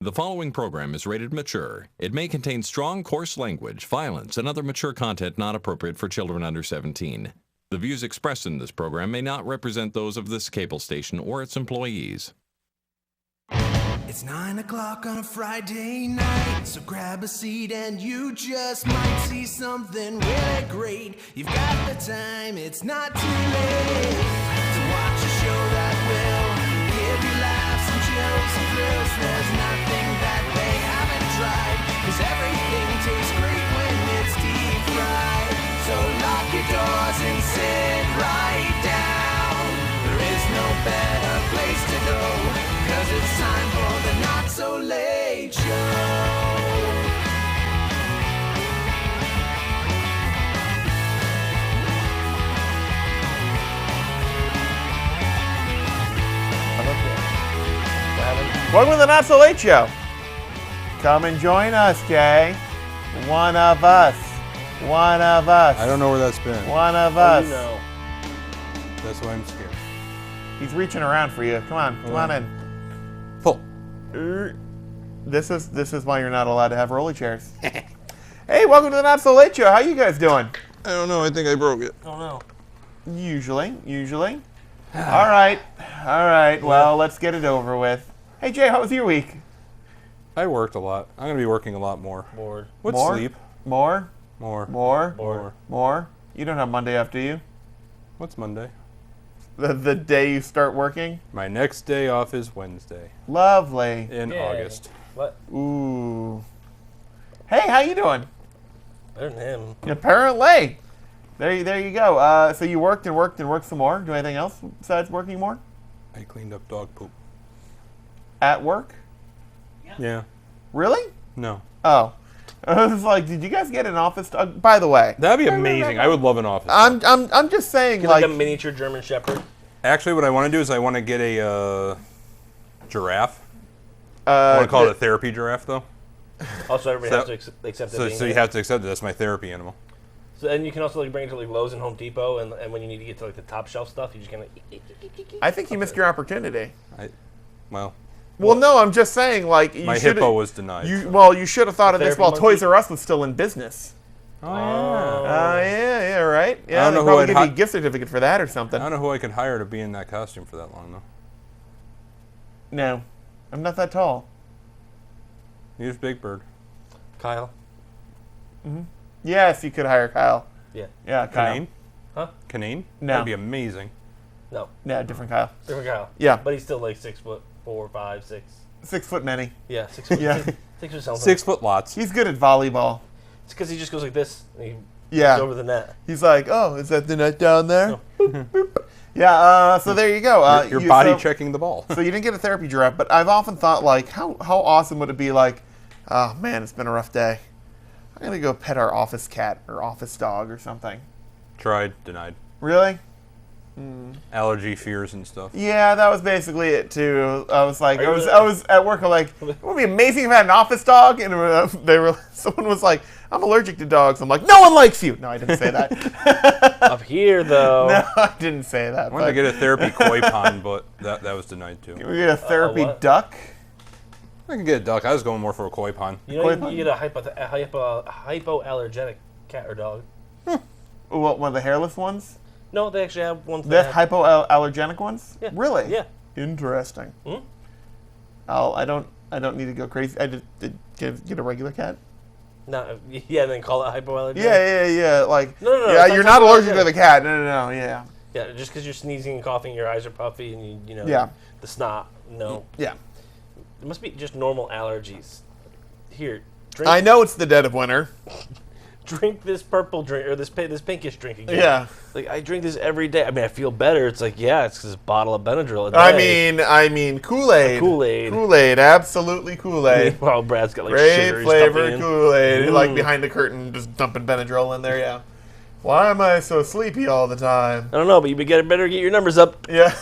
The following program is rated mature. It may contain strong, coarse language, violence, and other mature content not appropriate for children under 17. The views expressed in this program may not represent those of this cable station or its employees. It's 9 o'clock on a Friday night, so grab a seat and you just might see something really great. You've got the time, it's not too late to watch a show that will give you laughs and chills and thrills. There's nothing that they haven't tried, 'cause everything tastes great when it's deep fried. So lock your doors and sit right down. There is no better place to go, 'cause it's time for the Not So Late Show. Welcome to the Not So Late Show. Come and join us, Jay. One of us. One of us. I don't know where that's been. One of us. You know. That's why I'm scared. He's reaching around for you. Come on. Come on in. Pull. This is why you're not allowed to have rolly chairs. Hey, welcome to the Not So Late Show. How you guys doing? I don't know. I think I broke it. I don't know. Usually. All right. Well, let's get it over with. Hey, Jay, how was your week? I worked a lot. I'm going to be working a lot more. Bored. What's More? sleep? More? More. More? You don't have Monday off, do you? What's Monday? The day you start working? My next day off is Wednesday Lovely. in Yay. August. What? Ooh. Hey, how you doing? Better than him. Apparently. There you go. So you worked and worked and worked some more. Do anything else besides working more? I cleaned up dog poop. At work? Yeah. Really? No. Oh. I was like, did you guys get an office dog? By the way, That'd be amazing. I would love an office. I'm just saying, Like like, a miniature German Shepherd. Actually, what I want to do is I want to get a giraffe. I want to call it a therapy giraffe, though. Also, everybody So- has to accept it. So, being so you there. have to accept it. That's my therapy animal. So, and you can also like bring it to like Lowe's and Home Depot, and when you need to get to like the top shelf stuff, you just kind of. I think you missed your opportunity. Well, Well, no, I'm just saying, like, you my should. hippo was denied. You should have thought of this Therapy while monkey? Toys R Us was still in business. Oh, yeah. Yeah, right. Yeah, don't know they who probably I'd give you a hi- gift certificate for that or something. I don't know who I could hire to be in that costume for that long, though. No, I'm not that tall. Here's Big Bird. Kyle. Yes, you could hire Kyle. Yeah. Yeah, Kyle. Canane? Huh? Canane? No. That'd be amazing. No. No, different Kyle. Different Kyle. Yeah. But he's still like 6'4", 5, 6. 6 foot many. Yeah, 6 foot. Yeah. 6 or something. 6 foot lots. He's good at volleyball. It's because he just goes like this. And he Yeah. goes over the net. He's like, oh, is that the net down there? Boop, boop. Yeah, so there you go. You're body so, checking the ball. So you didn't get a therapy giraffe, but I've often thought, like, how awesome would it be, like, oh, man, it's been a rough day. I'm going to go pet our office cat or office dog or something. Tried, denied. Really? Allergy, fears, and stuff. Yeah, that was basically it, too. I was like, Are you I was at work, I'm like, it would be amazing if I had an office dog. And someone was like, I'm allergic to dogs. I'm like, no one likes you. No, I didn't say that. Up here, though. No, I didn't say that. I wanted to get a therapy koi pond, but that was denied too. Can we get a therapy what? duck? I can get a duck. I was going more for a koi pond. You know, Koi you can pond? get a hypoallergenic cat or dog. What, one of the hairless ones? No, they actually have ones The that have... hypoallergenic ones? Yeah. Really? Yeah. Interesting. Hmm? I don't need to go crazy. I just get a regular cat. No, yeah, and then call it hypoallergenic. Yeah. Like, No, yeah, it's you're not not allergic to hypoallergenic. the cat. No. Yeah. Yeah, just because you're sneezing and coughing, your eyes are puffy, and you know, Yeah. the snot. No, Yeah. it must be just normal allergies. Here, drink. I know it's the dead of winter. Drink this purple drink or this pinkish drink again. Yeah. Like I drink this every day. I mean, I feel better. It's like, yeah, it's because a bottle of Benadryl a day. I mean Kool-Aid. Kool-Aid. Kool-Aid, absolutely Kool-Aid. Well, Brad's got like Great sugar flavor stuff in. Kool-Aid. Like behind the curtain, just dumping Benadryl in there. Yeah. Why am I so sleepy all the time? I don't know, but you better get your numbers up. Yeah.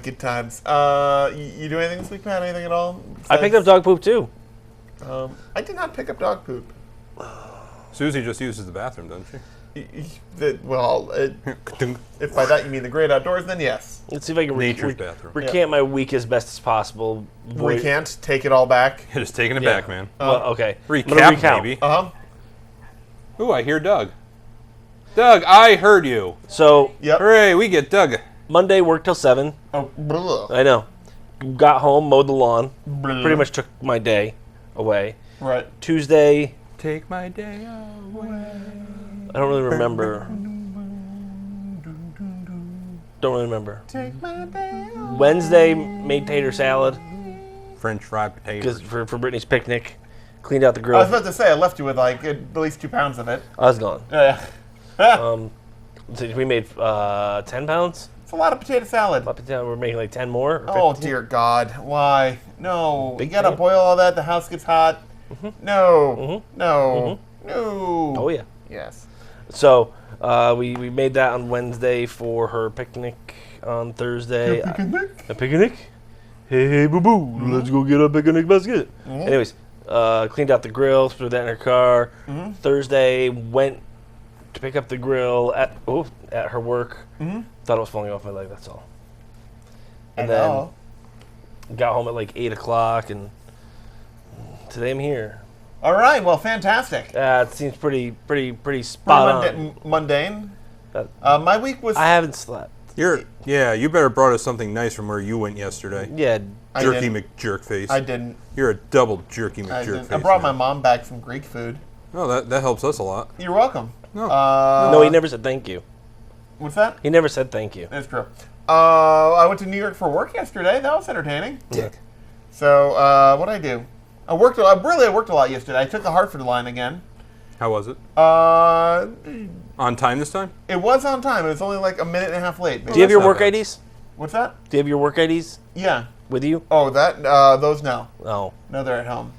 Good times. You do anything this week, Matt? Anything at all? I picked up dog poop too. I did not pick up dog poop. Susie just uses the bathroom, doesn't she? Well, if by that you mean the great outdoors, then yes. Let's see if I can Nature's bathroom. recant my week as best as possible. We can't take it all back. Just taking it Yeah. back, man. Well, okay. I'm gonna Recap, recount. maybe. Uh-huh. Ooh, I hear Doug. Doug, I heard you. So Yep. Hooray, we get Doug. Monday worked till 7. Oh, blah. I know. Got home, mowed the lawn. Blah. Pretty much took my day away. Right. Tuesday, Take my day away. I don't really remember. Don't really remember. Take my day away. Wednesday, made tater salad French fried potatoes. because for Brittany's picnic. Cleaned out the I grill. was about to say, I left you with like at least 2 pounds of it. I was gone. Yeah. So we made 10 pounds. It's a lot of potato salad. Up and down, we're making like 10 more. or Oh, 15. dear God. Why? No. Big You gotta fan. boil all that. The house gets hot. No. No. No. Oh, yeah. Yes. So we made that on Wednesday for her picnic on Thursday. A picnic? Hey, boo boo, let's go get a picnic basket. Anyways, cleaned out the grill, threw that in her car. Thursday, went to pick up the grill at her work. Thought it was falling off my leg, that's all. And then got home at like 8 o'clock, and today I'm here. All right. Well, fantastic. It seems pretty spot on. Mundane. That- My week was. I haven't slept. You better brought us something nice from where you went yesterday. Yeah, I Jerky didn't. McJerkface. I didn't. You're a double Jerky I didn't. McJerkface. I brought my man. mom back some Greek food. Oh, that helps us a lot. You're welcome. No. no, he never said thank you. What's that? He never said thank you. That's true. I went to New York for work yesterday. That was entertaining. Dick. So, what'd I do? I worked a lot yesterday. I took the Hartford line again. How was it? It On time this time? was on time. It was only like a minute and a half late. Do you have your not work bad. IDs? What's that? Do you have your work IDs Yeah. with you? Oh, those no. Oh. No, they're at home.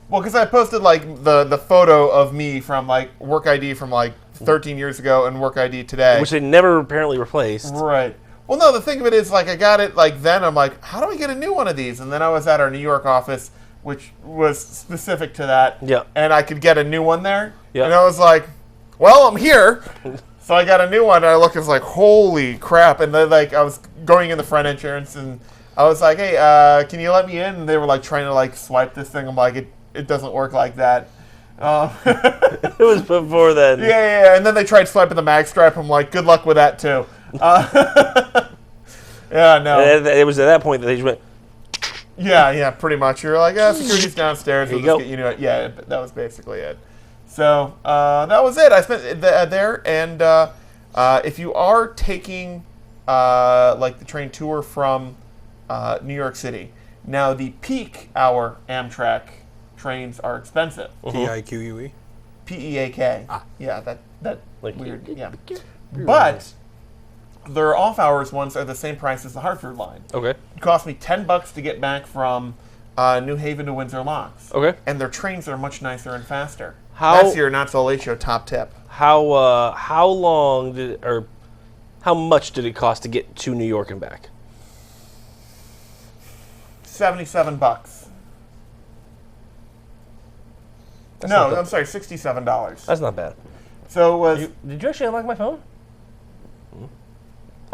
Well, because I posted like the photo of me from like work ID from like 13 years ago and work ID today. Which they never apparently replaced. Right. Well, no, the thing of it is, like, I got it, like, then I'm like, how do I get a new one of these? And then I was at our New York office, which was specific to that. Yeah. And I could get a new one there. Yeah. And I was like, well, I'm here. So I got a new one, and I looked, and was like, holy crap. And then, like, I was going in the front entrance, and I was like, hey, can you let me in? And they were, like, trying to, like, swipe this thing. I'm like, it doesn't work like that. It was before then. Yeah. And then they tried swiping the mag stripe. I'm like, good luck with that, too. Yeah, no. And it was at that point that they just went, Yeah, pretty much. You're like, security's downstairs. Here you We'll go. just get you know, yeah, but that was basically it. So that was it. I spent there, and if you are taking like the train tour from New York City, now the peak hour Amtrak trains are expensive. PIQUE? PEAK. Yeah, that Like, weird. Yeah, but their off hours ones are the same price as the Hartford line. okay. It cost me $10 to get back from New Haven to Windsor Locks. Okay. And their trains are much nicer and faster. How- That's your Not So Late Show top tip. How long did or how much did it cost to get to New York and back? $77. not No, bad. I'm sorry, $67. That's not bad. So it was, Did you actually unlock my phone?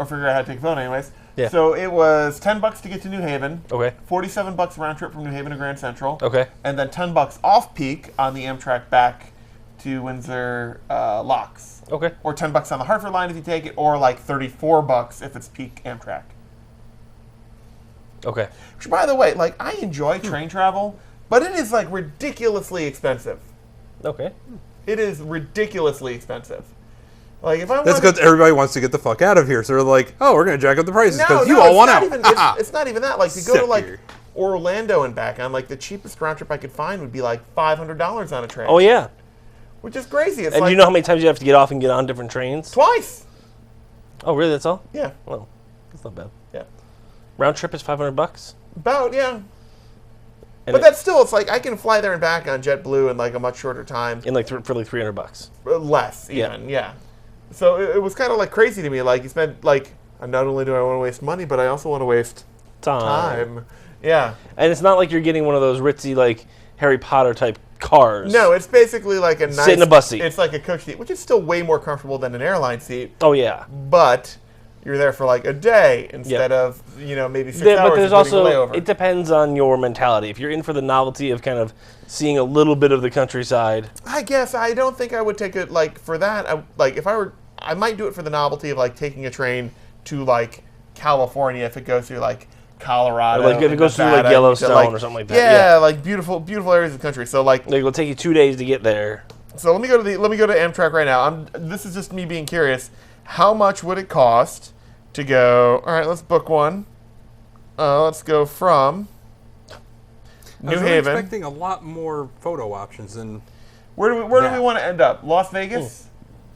or figure out how to take a phone anyways. Yeah. So it was $10 to get to New Haven, Okay. $47 round trip from New Haven to Grand Central, Okay. and then $10 off peak on the Amtrak back to Windsor Locks. Okay. Or $10 on the Hartford line if you take it, or like $34 if it's peak Amtrak. Okay. Which, by the way, like, I enjoy train travel, but it is like ridiculously expensive. Okay. It is ridiculously expensive. Like, if I That's wanted- because everybody wants to get the fuck out of here. So they're like, oh, we're going to jack up the prices because you no, all it's want not out. even- it's not even that. Like, to go to like Sucker. Orlando and back on like the cheapest round trip I could find would be like $500 on a train. Oh yeah. Which is crazy. It's And like you know how many times you have to get off and get on different trains? twice. Oh really? That's all? Yeah. Well, that's not bad. Yeah. Round trip is $500. About, yeah. And But that's still, it's like I can fly there and back on JetBlue in like a much shorter time. in like for like $300. Less, Yeah. even, yeah. So it was kind of like crazy to me. Like, you spent, like, not only do I want to waste money, but I also want to waste time. Yeah. And it's not like you're getting one of those ritzy like Harry Potter type cars. No, it's basically like a nice... Sit in a bus seat. It's like a coach seat, which is still way more comfortable than an airline seat. Oh, yeah. But you're there for like a day instead of, maybe 6 hours. But there's including also, the layover. it depends on your mentality. If you're in for the novelty of kind of seeing a little bit of the countryside. I guess I don't think I would take it like for that. I might do it for the novelty of like taking a train to like California if it goes through like Colorado. Or like if it goes through like Nevada, Yellowstone or something like that. Yeah, like beautiful areas of the country. So like It'll take you 2 days to get there. So let me go to Amtrak right now. This is just me being curious. How much would it cost to go? All right, let's book one. Let's go from I was New really Haven. expecting a lot more photo options than. Where do we want to end up? Las Vegas.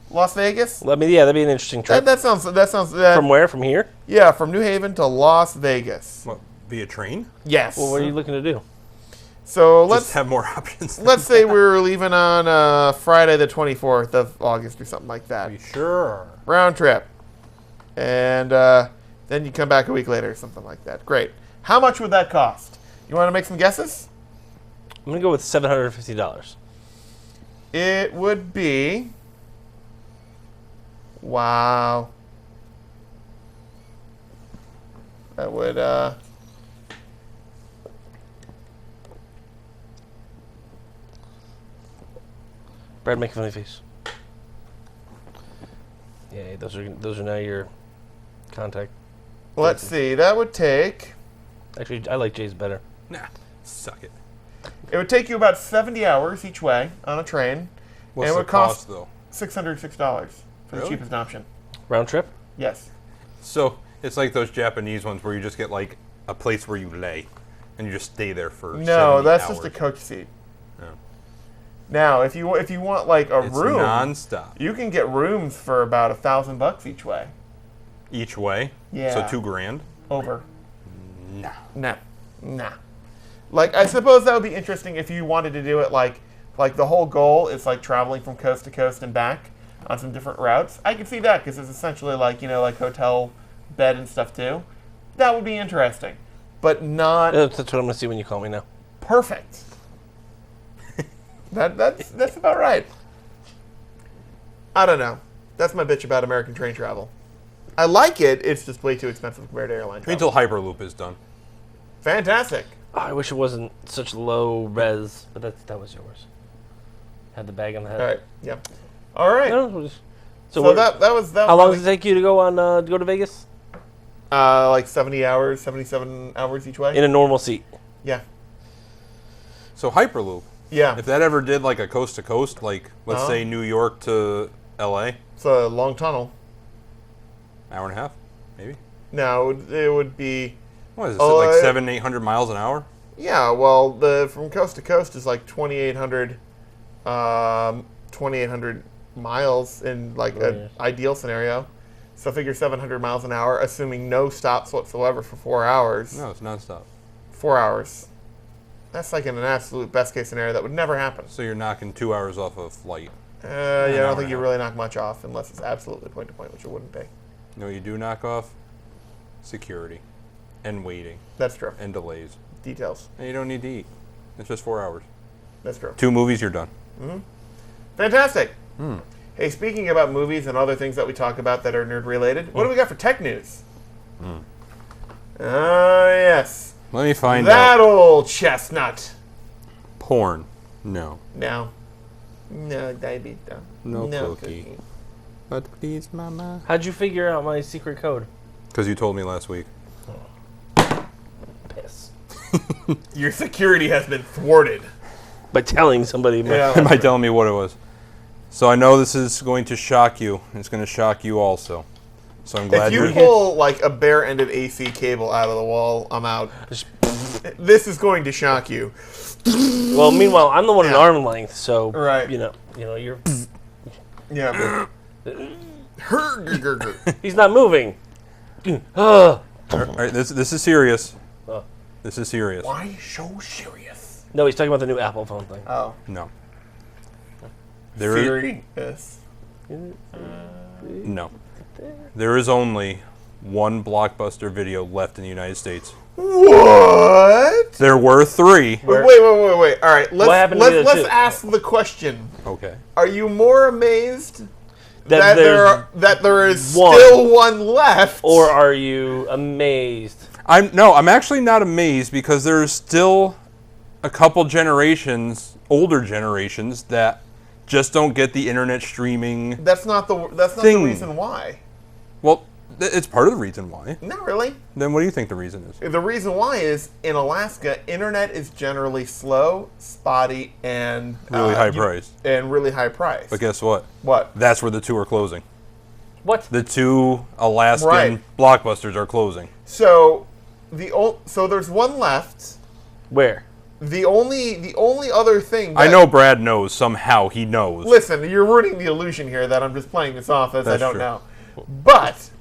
Las Vegas. That'd be an interesting trip. That sounds. From where? From here? Yeah, from New Haven to Las Vegas. What, via train? Yes. Well, what are you looking to do? So Just have more options. let's say we're leaving on Friday the 24th of August or something like that. Be sure. Round trip. And then you come back a week later or something like that. Great. How much would that cost? You want to make some guesses? I'm going to go with $750. It would be... Wow. That would... Brad, make a funny face. Yeah, those are now your contact. Let's see. That would take... Actually, I like Jay's better. Nah, suck it. It would take you about 70 hours each way on a train. What's and it the would cost though? $606 for the Really? cheapest option. Round trip? Yes. So it's like those Japanese ones where you just get like a place where you lay, and you just stay there for. No, 70 that's hours. just a coach seat. Oh. Now, if you want like a It's room, nonstop you can get rooms for about $1,000 each way. each way. Yeah. So $2,000. Over. No. Nah. Like, I suppose that would be interesting if you wanted to do it like the whole goal is like traveling from coast to coast and back on some different routes. I could see that because it's essentially like, like hotel bed and stuff too. That would be interesting, but not That's what I'm going to see when you call me now. perfect. That's about right. I don't know. That's my bitch about American train travel. I like it. It's just way too expensive compared to airline Wait travel. until Hyperloop is done. Fantastic. Oh, I wish it wasn't such low res, but that was yours. Had the bag on the head. All right. Yeah. All right. No, we'll just- So we're- that was how long does it take you to go to Vegas? like 70 hours, 77 hours each way. In a normal seat. Yeah. So Hyperloop, Yeah. if that ever did like a coast to coast, like let's Uh-huh. say New York to LA, It's a long tunnel. hour and a half, maybe. No, it would be. What is it? Oh, Like 700-800 miles an hour? Yeah. Well, the from coast to coast is like 2,800 miles in like an yes. ideal scenario. So figure 700 miles an hour, assuming no stops whatsoever for 4 hours. No, it's nonstop. 4 hours. That's like in an absolute best case scenario that would never happen. So you're knocking 2 hours off of flight. Yeah, I hour don't and think a you half. really knock much off unless it's absolutely point to point, which it wouldn't be. You know what you do knock off? Security. And waiting. That's true. And delays. Details. And you don't need to eat. It's just 4 hours. That's true. 2 movies, you're done. Fantastic. Hey, speaking about movies and other things that we talk about that are nerd related, what do we got for tech news? Yes. Let me find That out. old chestnut. Porn. No. No. No, diabetes. No cookie. But please, mama. How'd you figure out my secret code? Because you told me last week. Piss. Your security has been thwarted. By telling somebody. Yeah. By telling me what it was. So I know this is going to shock you. It's going to shock you also. So I'm glad If you you're pull like a bare-ended AC cable out of the wall, I'm out. This is going to shock you. Well, meanwhile, I'm the one in Yeah. arm length, so Right. you know, you're. Yeah. But He's not moving. All right, this is serious. Oh. This is serious. Why so serious? No, he's talking about the new Apple phone thing. Oh. No. There is Serious. no. There is only one Blockbuster video left in the United States. What? There were 3. Wait. All right, happened to the other let's two? ask the question. Okay. Are you more amazed That there is one. still one left? Or are you amazed? I'm actually not amazed because there's still a couple generations, older generations, that just don't get the internet streaming. That's not the thing. reason why. Well, it's part of the reason why. Not really. Then what do you think the reason is? The reason why is in Alaska, internet is generally slow, spotty, and Really high price. And really high price. But guess what? What? That's where the 2 are closing. What? The 2 Alaskan Right. Blockbusters are closing. So so there's one left. Where? The only other thing I know Brad knows somehow. He knows. Listen, you're ruining the illusion here that I'm just playing this off as I That's don't true. know. But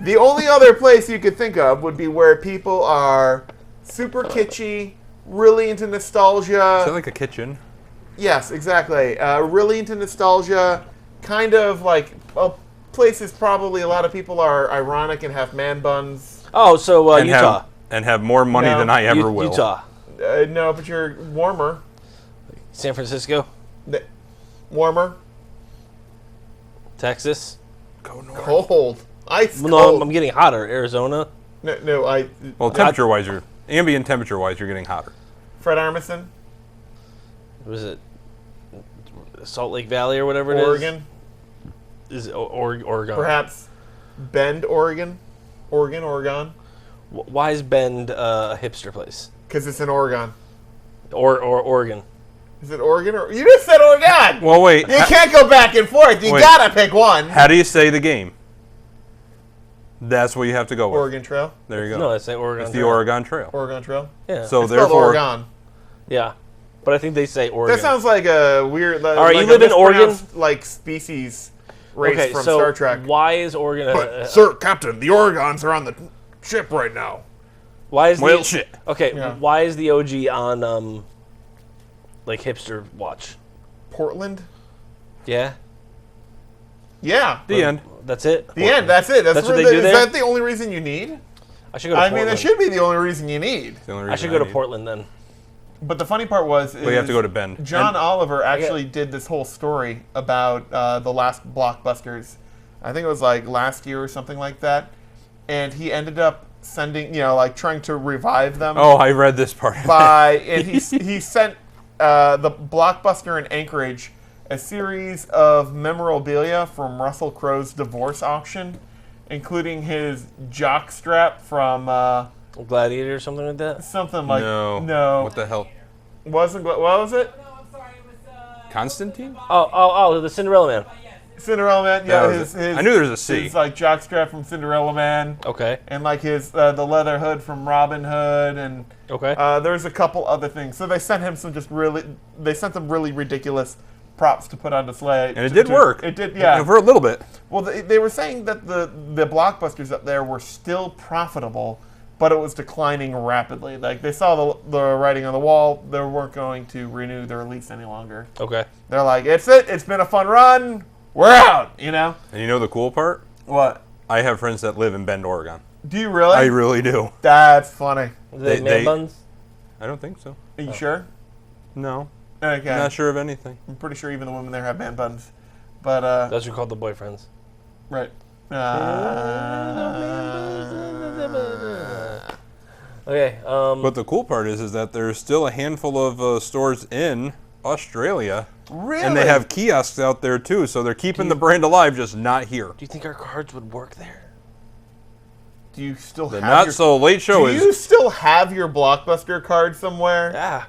the only other place you could think of would be where people are super kitschy, really into nostalgia. Is that like a kitchen? Yes, exactly. Really into nostalgia, kind of like places probably a lot of people are ironic and have man buns. Oh, so and Utah. have more money No. than I ever will. Utah. No, but you're warmer. San Francisco. Warmer. Texas. Go north. Cold. Ice No, cold. I'm getting hotter. Arizona. No, Well, temperature-wise, ambient temperature-wise, you're getting hotter. Fred Armisen, Was it Salt Lake Valley or whatever it is? Oregon. Is it Oregon? Perhaps Bend, Oregon. Oregon. Why is Bend a hipster place? Because it's in Oregon. Or Oregon? Is it Oregon or... You just said Oregon! Well, wait. You can't go back and forth. You Wait. gotta pick one. How do you say the game? That's what you have to go with. Oregon Trail. There you go. No, it's the Oregon. It's the Trail. Oregon Trail. Oregon Trail. Yeah. So It's spelled therefore, Oregon. Yeah, but I think they say Oregon. That sounds like a weird... All right, like you live a in Oregon? mispronounced, like, species race okay, from so Star Trek. why is Oregon? Sir, Captain, the Oregons are on the ship right now. Why is well, the shit. okay? Yeah. Why is the OG on like hipster watch? Portland? Yeah, Yeah. The end. that's it. The end. That's it. That's what really- they do Is there? that the only reason you need? I should go to I Portland. mean, that should be the only reason you need. The only I reason should go to need. Portland then. But the funny part was, Well, you have to go to Bend. John And- Oliver actually did this whole story about the last Blockbusters. I think it was like last year or something like that. And he ended up sending, like trying to revive them Oh, I read this part. and he sent the Blockbuster in Anchorage a series of memorabilia from Russell Crowe's divorce auction, including his jockstrap from Gladiator or something like that. something like no. What the hell? Wasn't what was it? Constantine? Oh, the Cinderella Man. Cinderella Man. That Yeah, was his it. I knew there was a C. His like jockstrap from Cinderella Man, Okay. and like his the leather hood from Robin Hood, and Okay. there's a couple other things. So they sent him some some really ridiculous props to put on display. And it did work. It did, yeah. For a little bit. Well, they were saying that the Blockbusters up there were still profitable, but it was declining rapidly. Like they saw the writing on the wall. They weren't going to renew their lease any longer. Okay. They're like, it's it. It's been a fun run. We're out. And you know the cool part? What? I have friends that live in Bend, Oregon. Do you really? I really do. That's funny. They man buns. I don't think so. Are you sure? No. Okay. I'm not sure of anything. I'm pretty sure even the women there have man buns. But Those are called the boyfriends. right. Okay. But the cool part is that there's still a handful of stores in Australia. Really? And they have kiosks out there too, so they're keeping the brand alive, just not here. do you think our cards would work there? Do you still The have Not your, So Late Show Do is. you still have your Blockbuster card somewhere? Yeah.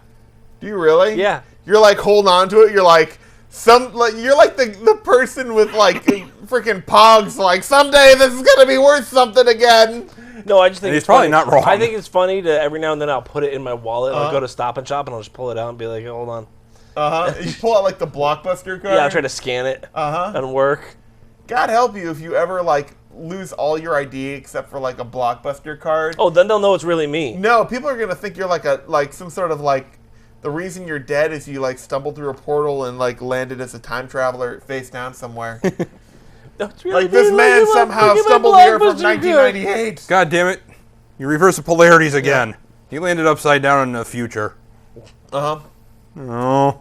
Do you really? Yeah. You're like holding on to it. You're like you're like the person with like freaking Pogs. Like someday this is gonna be worth something again. No, I just think And he's it's probably funny. not wrong. I think it's funny to every now and then I'll put it in my wallet. I'll Uh-huh. go to Stop and Shop and I'll just pull it out and be like, hold on. You pull out like the Blockbuster card. Yeah, I'll try to scan it and work. God help you if you ever like lose all your ID except for like a Blockbuster card. Oh, then they'll know it's really me. No, people are gonna think you're like some sort of like the reason you're dead is you like stumbled through a portal and like landed as a time traveler face down somewhere. It's really Like this good. man Look at somehow my stumbled here from Blockbuster good. 1998. God damn it. You reverse the polarities again. You landed upside down in the future. Uh-huh. Oh.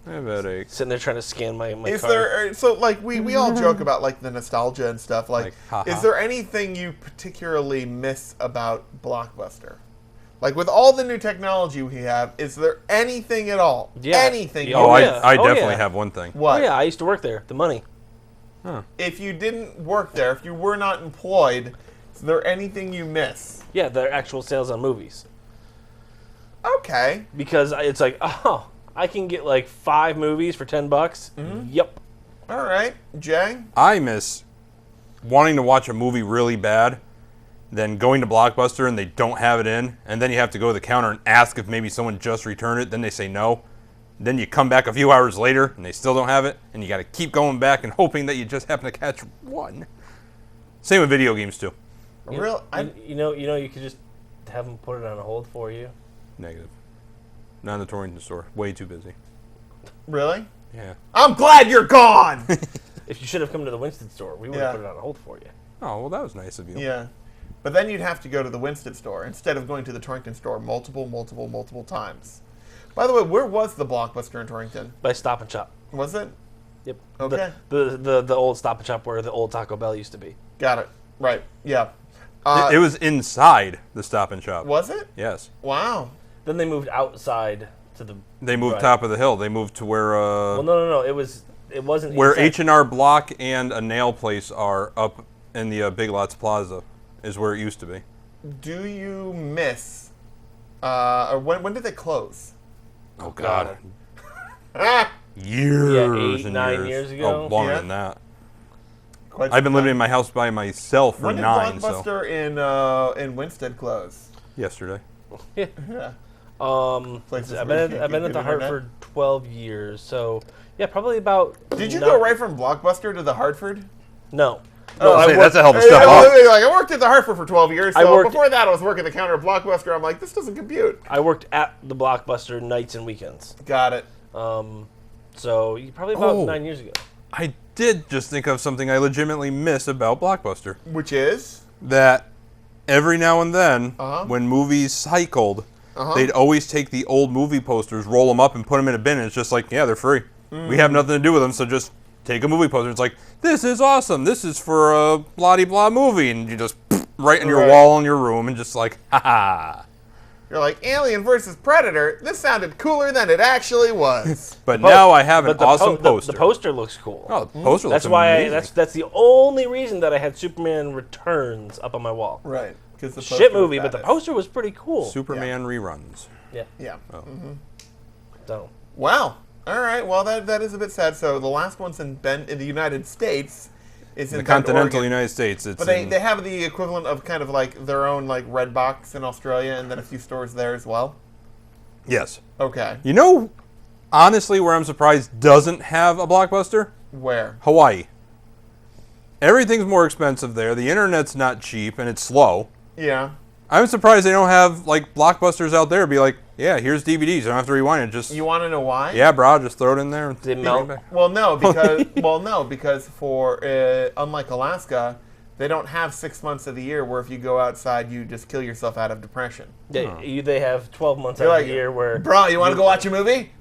I have a headache. Sitting there trying to scan my Is card. there so like we all joke about like the nostalgia and stuff like haha. is there anything you particularly miss about Blockbuster? Like with all the new technology we have, is there anything at all? Yeah. Anything? Yeah. Oh, yeah. I Oh, definitely yeah. have one thing. Oh What? yeah, I used to work there. The money. If you didn't work there, if you were not employed, is there anything you miss? Yeah, their actual sales on movies. Okay. Because it's like, oh, I can get like 5 movies for $10. Mm-hmm. Yep. All right. Jay? I miss wanting to watch a movie really bad, then going to Blockbuster and they don't have it in, and then you have to go to the counter and ask if maybe someone just returned it, then they say no. Then you come back a few hours later and they still don't have it, and you got to keep going back and hoping that you just happen to catch one. Same with video games too. Real? You know, you could just have them put it on hold for you. Negative. Not in the Torrington store. Way too busy. Really? Yeah. I'm glad you're gone. If you should have come to the Winston store, we would Yeah. have put it on hold for you. Oh, well, that was nice of you. Yeah. But then you'd have to go to the Winston store instead of going to the Torrington store multiple times. By the way, where was the Blockbuster in Torrington? By Stop and Shop. Was it? Yep. Okay. The old Stop and Shop where the old Taco Bell used to be. Got it. Right. Yeah. It was inside the Stop and Shop. Was it? Yes. Wow. Then they moved outside to the. They moved Right. top of the hill. They moved to where Well, no. It wasn't where inside. H&R Block and a nail place are up in the Big Lots Plaza is where it used to be. Do you miss? Or when did they close? Oh God, Ah. years Yeah, 8, and 9 years. years ago. Oh, longer Yeah. than that. Quite I've been some living time. in my house by myself for When did 9. So Blockbuster in Winston close? yesterday. Yeah. Places I've where you been can't I've been get at the good internet. Hartford 12 years, so yeah, probably about. Did you not- go right from Blockbuster to the Hartford? No. Oh, I I say, worked- that's a hell of a I- step I- up. Like I worked at the Hartford for 12 years. I So worked- before that, I was working the counter at Blockbuster. I'm like, this doesn't compute. I worked at the Blockbuster nights and weekends. Got it. So probably about Oh. 9 years ago. I did just think of something I legitimately miss about Blockbuster. Which is That every now and then, Uh-huh. when movies cycled, they'd always take the old movie posters, roll them up, and put them in a bin. And it's just like, yeah, they're free. We have nothing to do with them, so just take a movie poster. It's like, this is awesome. This is for a blah-de-blah movie. And you just right in your Right. wall in your room and just like, ha-ha. you're like Alien versus Predator. This sounded cooler than it actually was. But now I have an But the awesome the poster. poster looks cool. Oh, the poster That's looks why amazing. that's the only reason that I had Superman Returns up on my wall. Right. Because the Shit poster movie, was but the badass. poster was pretty cool. Superman reruns. Yeah. Yeah. So Wow. All right. Well, that is a bit sad. So the last one's in the United States. Is in The Bend, continental Oregon. United States. It's But they in- have the equivalent of kind of like their own like Red Box in Australia, and then a few stores there as well. yes. Okay. You know, honestly, where I'm surprised doesn't have a Blockbuster? Where? Hawaii. Everything's more expensive there. The internet's not cheap and it's slow. Yeah. I'm surprised they don't have like Blockbusters out there. Be like, yeah, here's DVDs. You don't have to rewind it. Just You want to know why? yeah, bro, just throw it in there. And They bring it melt? back. Well, no, because for unlike Alaska, they don't have 6 months of the year where if you go outside, you just kill yourself out of depression. they have 12 months You're out like, of the year where bro, you want to go watch a movie?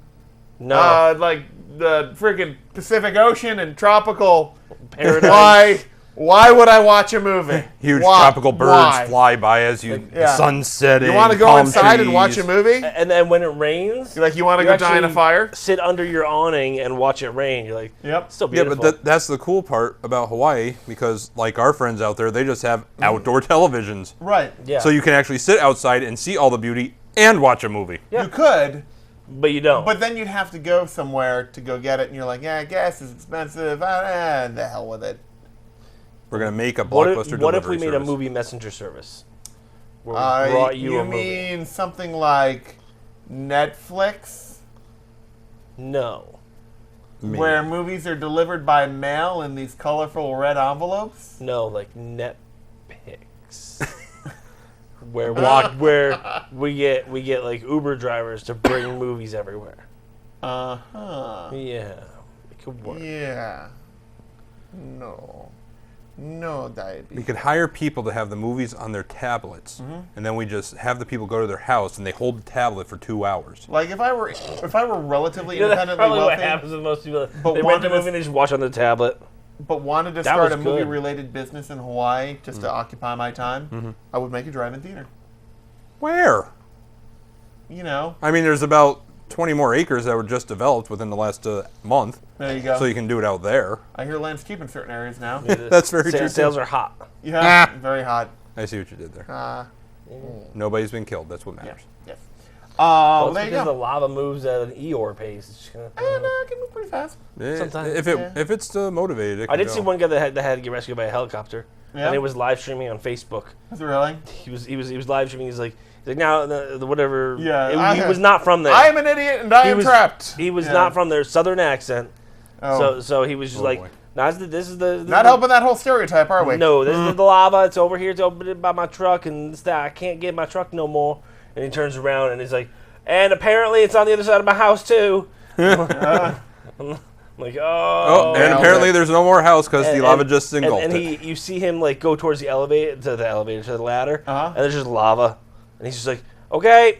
no Like the freaking Pacific Ocean and tropical. paradise. Why would I watch a movie? Huge Why? tropical birds Why? fly by as you the yeah. sun setting. You want to go palm inside and watch a trees. movie? And then when it rains, You're like, you want to you go die in a actually fire? sit under your awning and watch it rain. You're like, Yep. still Yeah, beautiful. but that's the cool part about Hawaii because, like our friends out there, they just have outdoor televisions. Right. yeah. So you can actually sit outside and see all the beauty and watch a movie. Yeah. You could, but you don't. but then you'd have to go somewhere to go get it, and you're like, yeah, gas is expensive. The hell with it. We're gonna make a what Blockbuster if, what if delivery we made service. a movie messenger service? Where we brought you a movie. mean something like Netflix, No. Maybe. where movies are delivered by mail in these colorful red envelopes? No, like Netpix. where we get like Uber drivers to bring movies everywhere. Uh-huh. Yeah. It could work. Yeah. No diabetes. We could hire people to have the movies on their tablets, and then we just have the people go to their house and they hold the tablet for 2 hours. Like if I were relatively You know, that's independently probably what wealthy, happens with most people. But They rent wanted the to- movie and they just watch on the tablet. but wanted to That start was a movie good. related business in Hawaii just to occupy my time, I would make a drive-in theater. Where? You know, I mean, there's about 20 more acres that were just developed within the last month, there you go. so you can do it out there. I hear land's cheap in certain areas now. That's very true. Sales too. are hot. Yeah, very hot. I see what you did there. Mm. Nobody's been killed. That's what Yeah, matters. yes. Well, Well, it's there you because go. the lava moves at an Eeyore pace. It's just gonna, And I can move pretty fast. Sometimes, If it's motivated, it I can did see go. one guy that had to get rescued by a helicopter, Yeah? and it was live streaming on Facebook. Is it really? He was live streaming. He's like now the whatever. Yeah, he was not from there. I am an idiot and I am was, trapped. He was Yeah. not from there. Southern accent. Oh. So he was just Oh, like, boy. nah, this is the Not helping that whole stereotype, are we? No, this is the lava. It's over here. It's over by my truck, and it's that I can't get my truck no more. And he turns around and he's like, and apparently it's on the other side of my house too. I'm like, Oh, and nailed apparently it. there's no more house because the lava just engulfed and it. you see him like go towards the elevator to the ladder, Uh-huh. and there's just lava, and he's just like, okay,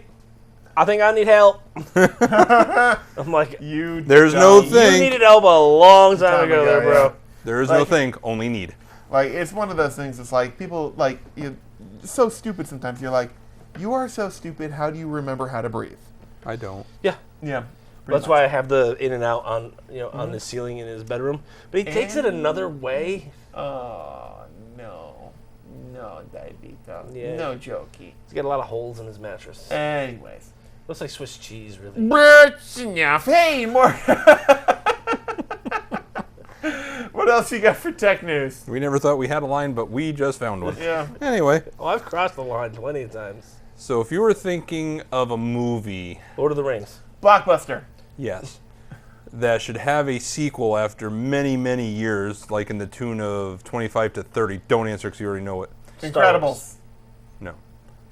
I think I need help. I'm like, There's no dumb. thing. you needed help a long time Time ago, ago, there, bro. yeah. There is no Like- thing, only need. Like, it's one of those things. It's like people like you so stupid sometimes. You're like, you are so stupid. How do you remember how to breathe? I don't. Yeah. Yeah. That's why I have the in and out on on the ceiling in his bedroom. But he takes it another way. Oh no, diabetes. Yeah. No jokey. He's got a lot of holes in his mattress. Anyways, Looks like Swiss cheese, really. that's enough. Hey, more. What else you got for tech news? We never thought we had a line, but we just found one. Yeah. Anyway, Oh, I've crossed the line plenty of times. so if you were thinking of a movie, Lord of the Rings. Blockbuster. yes, that should have a sequel after many, many years, like in the tune of 25 to 30, don't answer because you already know it. Incredibles. No.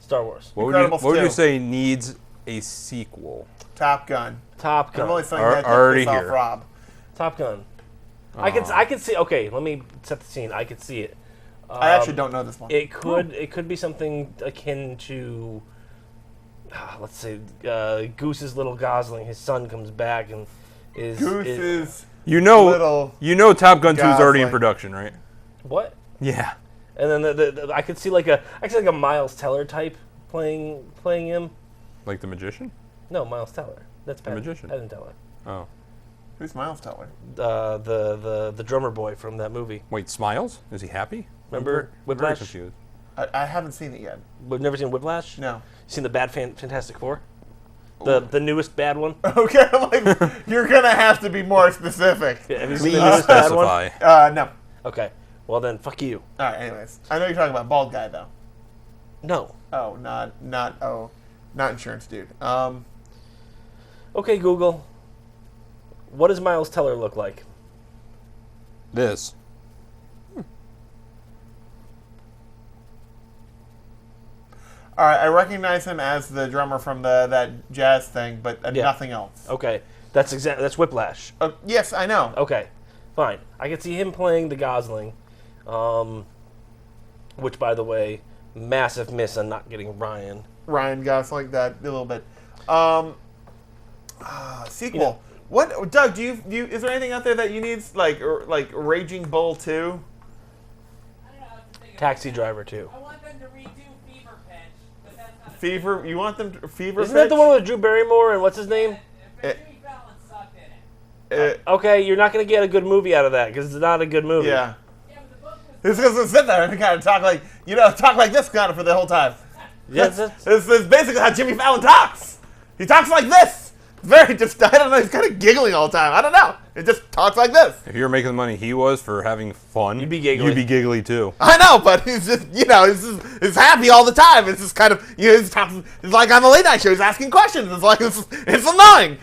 Star Wars. What Incredibles would you 2. say needs a sequel? Top Gun. Top I'm only Gun. saying Are that to already piss off here. Rob. Top Gun. I can see. Okay, let me set the scene. I can see it. I actually don't know this one. It could be something akin to, let's say, Goose's little Gosling. His son comes back and is Goose is- is You know, little Top Gun 2 is already in Gosling. production, right? what? Yeah. And then the I could see like a Miles Teller type playing him. Like The Magician? No, Miles Teller. That's Penn. Magician. Penn Teller. Oh. Who's Miles Teller? The drummer boy from that movie. Wait, Smiles? Is he happy? Remember I'm very Whiplash? confused. I haven't seen it yet. We've never seen Whiplash. No. Seen the bad Fantastic Four? The newest bad one. Okay, I'm like, you're gonna have to be more specific. Yeah, have you seen Please the newest bad one? specify. No. Okay. Well then, fuck you. All right. Anyways, I know you're talking about bald guy though. No. Oh, not insurance dude. Okay, Google. What does Miles Teller look like? This. All right, I recognize him as the drummer from that jazz thing, but Yeah. nothing else. Okay, that's Whiplash. Yes, I know. Okay, fine. I can see him playing the Gosling, which, by the way, massive miss on not getting Ryan. Ryan Gosling, that a little bit. Sequel. You know- What, Doug? Do you? Is there anything out there that you need, like Raging Bull 2? Taxi Driver too. I want them to redo Fever Pitch, but that's not. Fever? You want them to, Fever? Isn't that the Pitch? one with Drew Barrymore and what's his name? But Jimmy Fallon sucked in it. Okay, you're not gonna get a good movie out of that because it's not a good movie. Yeah. Yeah, but the book was. It's because sit there and kind of talk like talk like this kind of for the whole time. Yeah, This is basically how Jimmy Fallon talks. He talks like this. Very just, I don't know, he's kind of giggling all the time. I don't know. It just talks like this. If you were making the money he was for having fun, You'd be giggly. You'd be giggly too. I know, but he's just, he's happy all the time. It's just kind of, he's talking, it's like on the late night show, he's asking questions. It's like, it's annoying.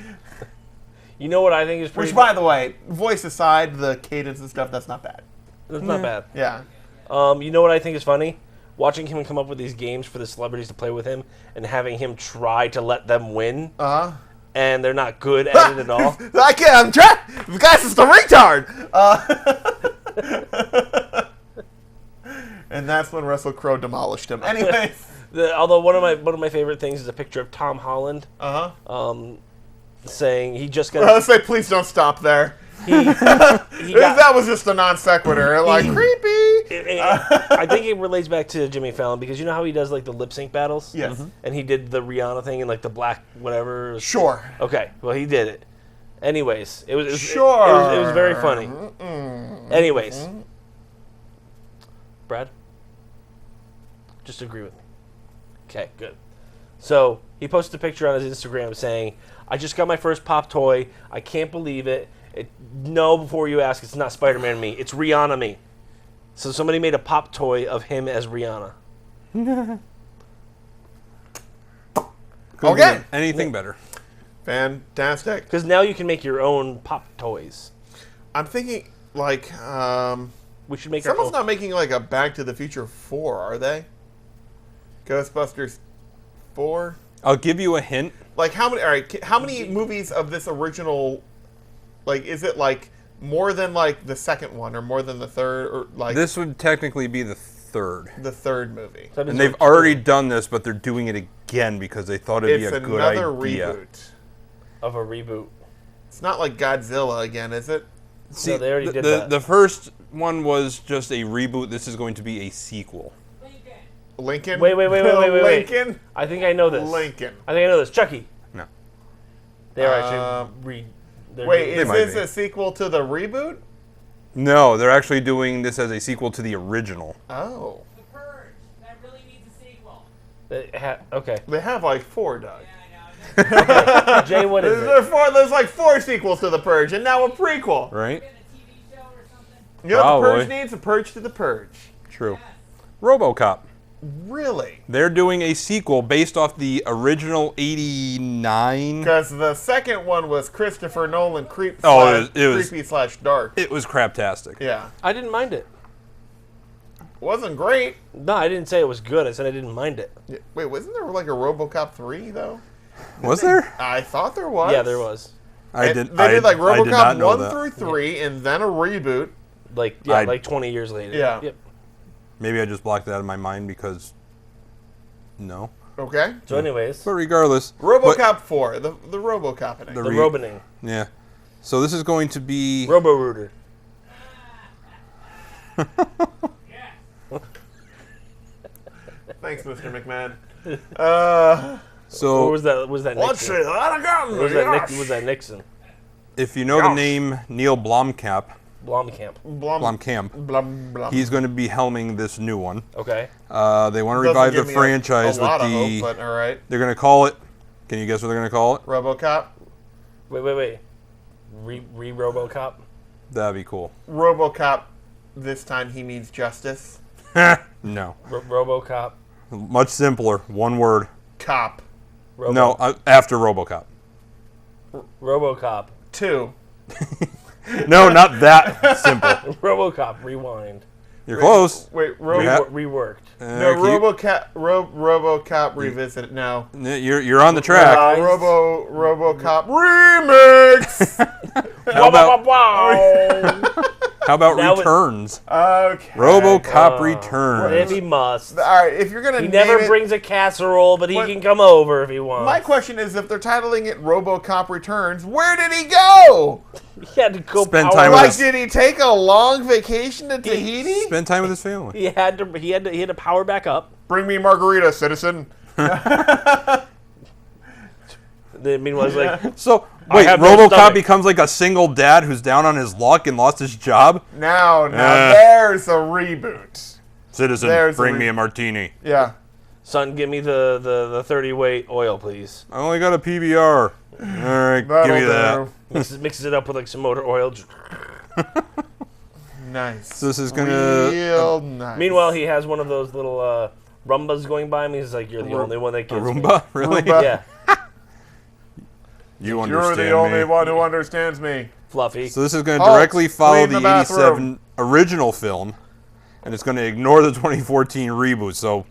You know what I think is pretty. Which, by the way, voice aside, the cadence and stuff, that's not bad. That's not bad. Yeah. You know what I think is funny? Watching him come up with these games for the celebrities to play with him and having him try to let them win, and they're not good at it at all. I can't, I'm trying. This guy's just a retard. And that's when Russell Crowe demolished him. Anyways. Although one of my favorite things is a picture of Tom Holland saying he just got. I was say, please don't stop there. That was just a non sequitur. Like creepy. I think it relates back to Jimmy Fallon because you know how he does like the lip sync battles. Yes. Mhm. And he did the Rihanna thing in like the black whatever. Sure. Okay. Well, he did it. Anyways, it was sure. It was very funny. Anyways, Brad, just agree with me. Okay, good. So he posted a picture on his Instagram saying, "I just got my first pop toy. I can't believe it. No, before you ask, it's not Spider-Man me. It's Rihanna me." So somebody made a pop toy of him as Rihanna. Okay. Anything better. Fantastic. Because now you can make your own pop toys. I'm thinking, like, We should make our someone's own. not making, like, a Back to the Future 4, are they? Ghostbusters 4? I'll give you a hint. Like, how many movies of this original, like, is it, like, more than, like, the second one, or more than the third, or, like... This would technically be the third. The third movie. That means And they've we're- already done this, but they're doing it again because they thought it'd It's be a good idea. another reboot. of a reboot. It's not like Godzilla again, is it? See, No, they already did the, that. the first one was just a reboot. This is going to be a sequel. Lincoln? Wait. Lincoln? I think I know this. Lincoln. I think I know this. Chucky. No. They are actually Wait, is might this be. a sequel to the reboot? No, they're actually doing this as a sequel to the original. Oh. The Purge. That really needs a sequel. Okay. They have like 4, Doug. Yeah, I know. Jay, what is it? There's like 4 sequels to The Purge, and now a prequel. Right? Been a TV show or something. You know what The Purge Probably. needs? A Purge to The Purge. True. RoboCop. Really? They're doing a sequel based off the original 89. Because the second one was Christopher Nolan creepy slash dark. It was craptastic. Yeah. I didn't mind it. Wasn't great. No, I didn't say it was good. I said I didn't mind it. Yeah, wait, wasn't there like a RoboCop 3 though? Was there? I thought there was. Yeah, there was. They did like I did RoboCop not know 1 that. through 3, and then a reboot. Like 20 years later. Yeah. Yep. Maybe I just blocked that out of my mind because. No. Okay. So, anyways, But regardless. RoboCop 4, the RoboCop in it. the Roboning. Yeah. So this is going to be. Robo-Rooter. Thanks, Mr. McMahon. So Or was that Let's see Nixon? that again. Or yes. was that Nixon? if you know the name Neil Blomkamp, Blomkamp. Blomkamp, Blum, blum. he's going to be helming this new one. Okay. They want to Doesn't revive the give me franchise a lot with of the. hope, but all right. They're going to call it. Can you guess what they're going to call it? RoboCop. Wait. Re-RoboCop? That'd be cool. RoboCop. This time he means justice. No. RoboCop? Much simpler. One word. Cop. No, after RoboCop. RoboCop. 2. No, not that simple. RoboCop. Rewind. You're close. Wait, Reworked. no, Keep- RoboCop Revisited. No. You're on the track. RoboCop Remix. How about Wow. how about Now it- Returns? Okay. RoboCop If Returns. he must. All right, if you're gonna He name never it, brings a casserole, but he What- can come over if he wants. my question is, if they're titling it RoboCop Returns, where did he go? He had to go Spend power time with up. Like, us. did he take a long vacation to Tahiti? Spend time with his family. He had to power back up. Bring me margarita, citizen. Then meanwhile, he's like, So I wait, have no RoboCop stomach. becomes like a single dad who's down on his luck and lost his job. Now there's a reboot. Citizen, There's bring a- me a martini. Yeah. son, give me the 30 weight oil, please. I only got a PBR. All right, give That'll me that. do. Mixes it up with like some motor oil. Nice. So this is gonna. Real nice. Meanwhile, he has one of those little Rumbas going by him. He's like, "You're the only one that A gets me." Roomba? Really? Roomba. Yeah, You You're understand the only me. one who understands me. Fluffy. So this is going to Halt, directly follow clean the the bathroom. 87 original film, and it's going to ignore the 2014 reboot. So if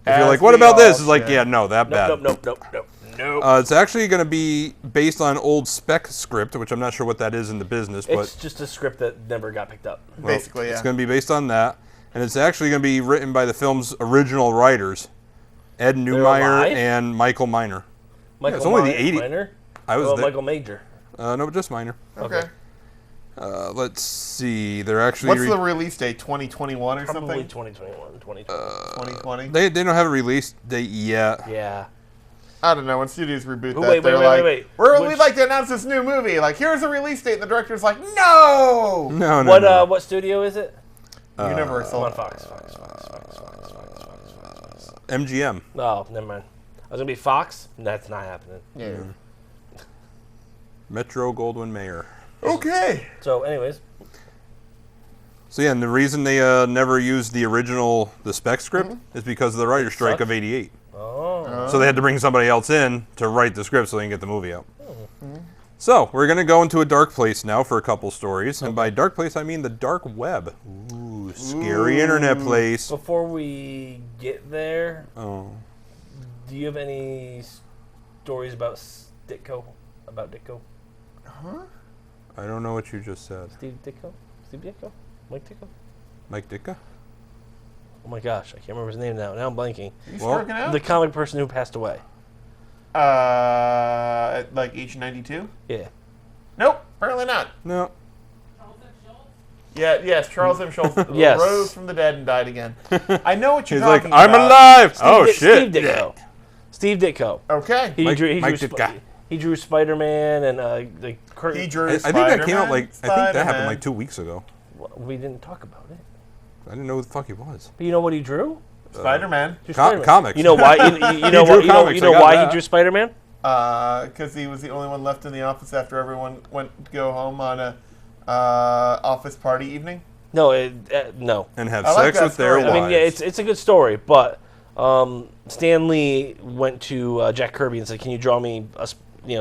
you're As like, what we about this? all It's like, should. yeah, no, that bad. Nope. Nope. It's actually going to be based on old spec script, which I'm not sure what that is in the business, but It's just a script that never got picked up. well, Basically, yeah. it's going to be based on that, and it's actually going to be written by the film's original writers, Ed Neumeyer alive? and Michael Miner. Michael it's only the Mi- 80 Minor? I was Well, there. Michael Major. No, just Miner. Okay. Let's see. They're actually What's the release date? 2021 or Probably something? 2021, 2020. 2020? they don't have a release date yet. Yeah. I don't know. When studios reboot Oh, that, wait, they're wait, like, wait. We'd Which- like to announce this new movie. Like, here's a release date. And the director's like, no! No, no. What no. what studio is it? Universal. Come on, Fox. MGM. Oh, never mind. I was gonna be Fox. That's not happening. Yeah. Metro Goldwyn Mayer. Okay. So, anyways, So yeah, and the reason they never used the spec script is because of the writer's strike sucked? of '88. oh, So they had to bring somebody else in to write the script so they can get the movie out. So we're gonna go into a dark place now for a couple stories, and by dark place I mean the dark web. Ooh, scary internet place. before we get there, Oh, do you have any stories about Ditko? About Ditko? I don't know what you just said. Steve Ditko? Steve Ditko? Mike Ditko? Mike Ditka? Oh my gosh, I can't remember his name now. Now I'm blanking. You Well, stroking out? The comic person who passed away. At like age 92? Yeah. Nope, apparently not. No. Charles M. Schultz? Yeah, yes, Charles M. Schultz Yes. rose from the dead and died again. I know what you're He's like, talking I'm about. alive. Steve Oh Di- shit. Steve Ditko. Steve Ditko. Okay. He Mike- drew. Mike He Ditka. drew Spider-Man and the He drew I think that came out Spider-Man, like I think that happened Spider-Man. like 2 weeks ago. We didn't talk about it. I didn't know who the fuck he was. But you know what he drew? Spider-Man. Drew Co- Spider-Man. comics. You know why? You know drew why? comics, You know I got why that. he drew Spider-Man? Because he was the only one left in the office after everyone went to go home on a office party evening. No, no. And have I like sex that with their story. wives. I mean, yeah, it's a good story, but Stan Lee went to Jack Kirby and said, "Can you draw me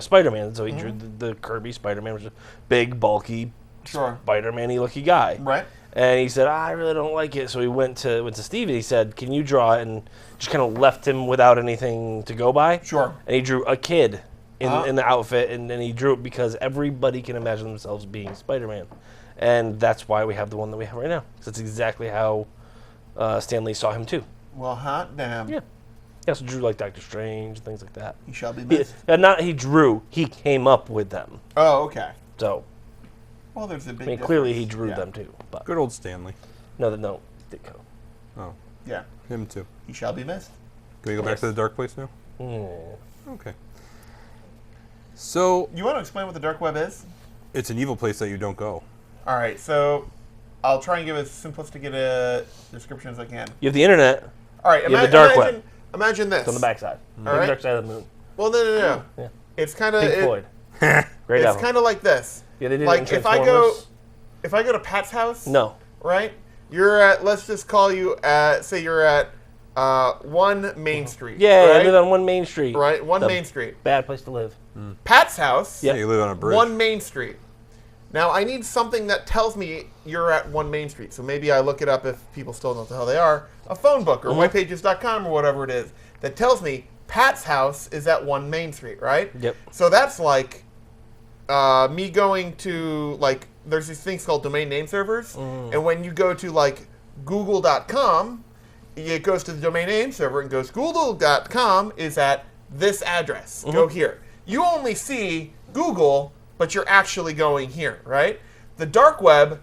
Spider-Man?" So he drew the Kirby Spider-Man, which is a big, bulky, Sure. Spider-Man-y looking guy. Right? And he said, I really don't like it. So he went to Steve and he said, can you draw it? And just kind of left him without anything to go by. Sure. And he drew a kid in the outfit, and then he drew it because everybody can imagine themselves being Spider-Man. And that's why we have the one that we have right now. 'Cause that's exactly how Stan Lee saw him too. Well, hot damn. Yeah. He also drew like Doctor Strange, things like that. He shall be He, missed. not he drew, he came up with them. Oh, okay. So, Well, there's a big I mean, clearly he difference. drew Yeah. them too. But Good old Stanley. no, Ditko. Oh, Yeah. him too. He shall be missed. Can we go back Yes. to the dark place now? Mm. Okay. So You want to explain what the dark web is? it's an evil place that you don't go. All right, so I'll try and give as simplistic a description as I can. You have the internet. All right, You have the dark web. Imagine this. It's on the backside. All Like right. Dark Side of the Moon. Well, no. Yeah. It's kind of Pink Floyd. Great It's album. kind of like this. Yeah, they did it Like in if I go Transformers. to Pat's house, No. right? You're at. Let's just call you at. Say you're at 1 Main Street. Yeah, I right? live on 1 Main Street. Right, 1 The Main Street. Bad place to live. Pat's house. Yeah. You live on a bridge. 1 Main Street. Now I need something that tells me you're at 1 Main Street. So maybe I look it up if people still know what the hell they are. A phone book or whitepages.com or whatever it is that tells me Pat's house is at 1 Main Street, right? Yep. So that's like me going to like there's these things called domain name servers, and when you go to like Google.com, it goes to the domain name server and goes Google.com is at this address. Go here. You only see Google, but you're actually going here, right? The dark web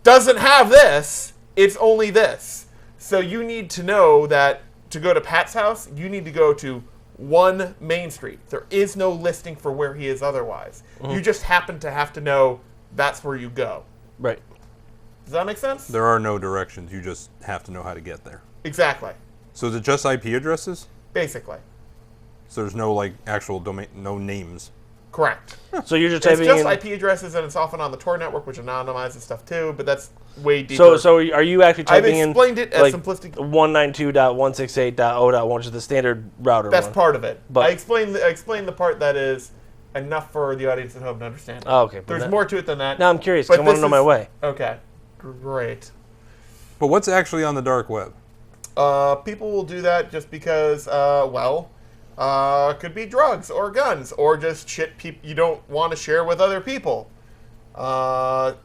doesn't have this. It's only this. So you need to know that to go to Pat's house, you need to go to 1 Main Street. There is no listing for where he is otherwise. You just happen to have to know that's where you go. Right. Does that make sense? There are no directions. You just have to know how to get there. Exactly. So is it just IP addresses? Basically. So there's no like actual domain, no names. Correct. So you're just It's typing just in. IP addresses, and it's often on the Tor network, which anonymizes stuff too, but that's way deeper. So are you actually I've typing in? explained it as like, simplistic. 192.168.0.1, which is the standard router That's one. part of it. But- I explained the part that is enough for the audience at home to understand. Oh, okay. But There's that- more to it than that. Now I'm curious. But 'Cause I want this to know my is- way. Okay. Great. But what's actually on the dark web? People will do that just because, Could be drugs or guns or just shit you don't want to share with other people. So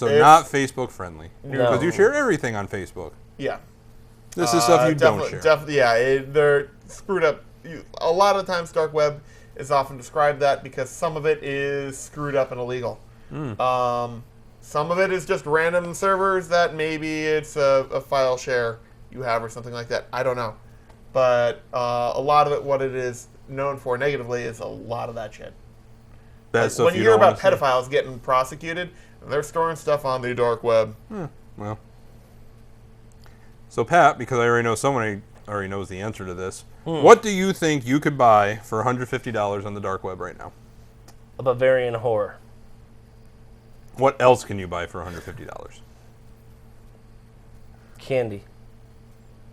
It's- not Facebook friendly. No. Because you share everything on Facebook. Yeah. This is stuff you don't share. Definitely, yeah. They're screwed up. A lot of the times, dark web is often described that because some of it is screwed up and illegal. Some of it is just random servers that maybe it's a file share you have or something like that. I don't know. But a lot of it, what it is known for negatively, is a lot of that shit. Bad Like, stuff when you you hear don't about wanna see. pedophiles getting prosecuted, they're storing stuff on the dark web. Well. So Pat, because I already know someone already knows the answer to this, what do you think you could buy for $150 on the dark web right now? A Bavarian whore. What else can you buy for $150? Candy.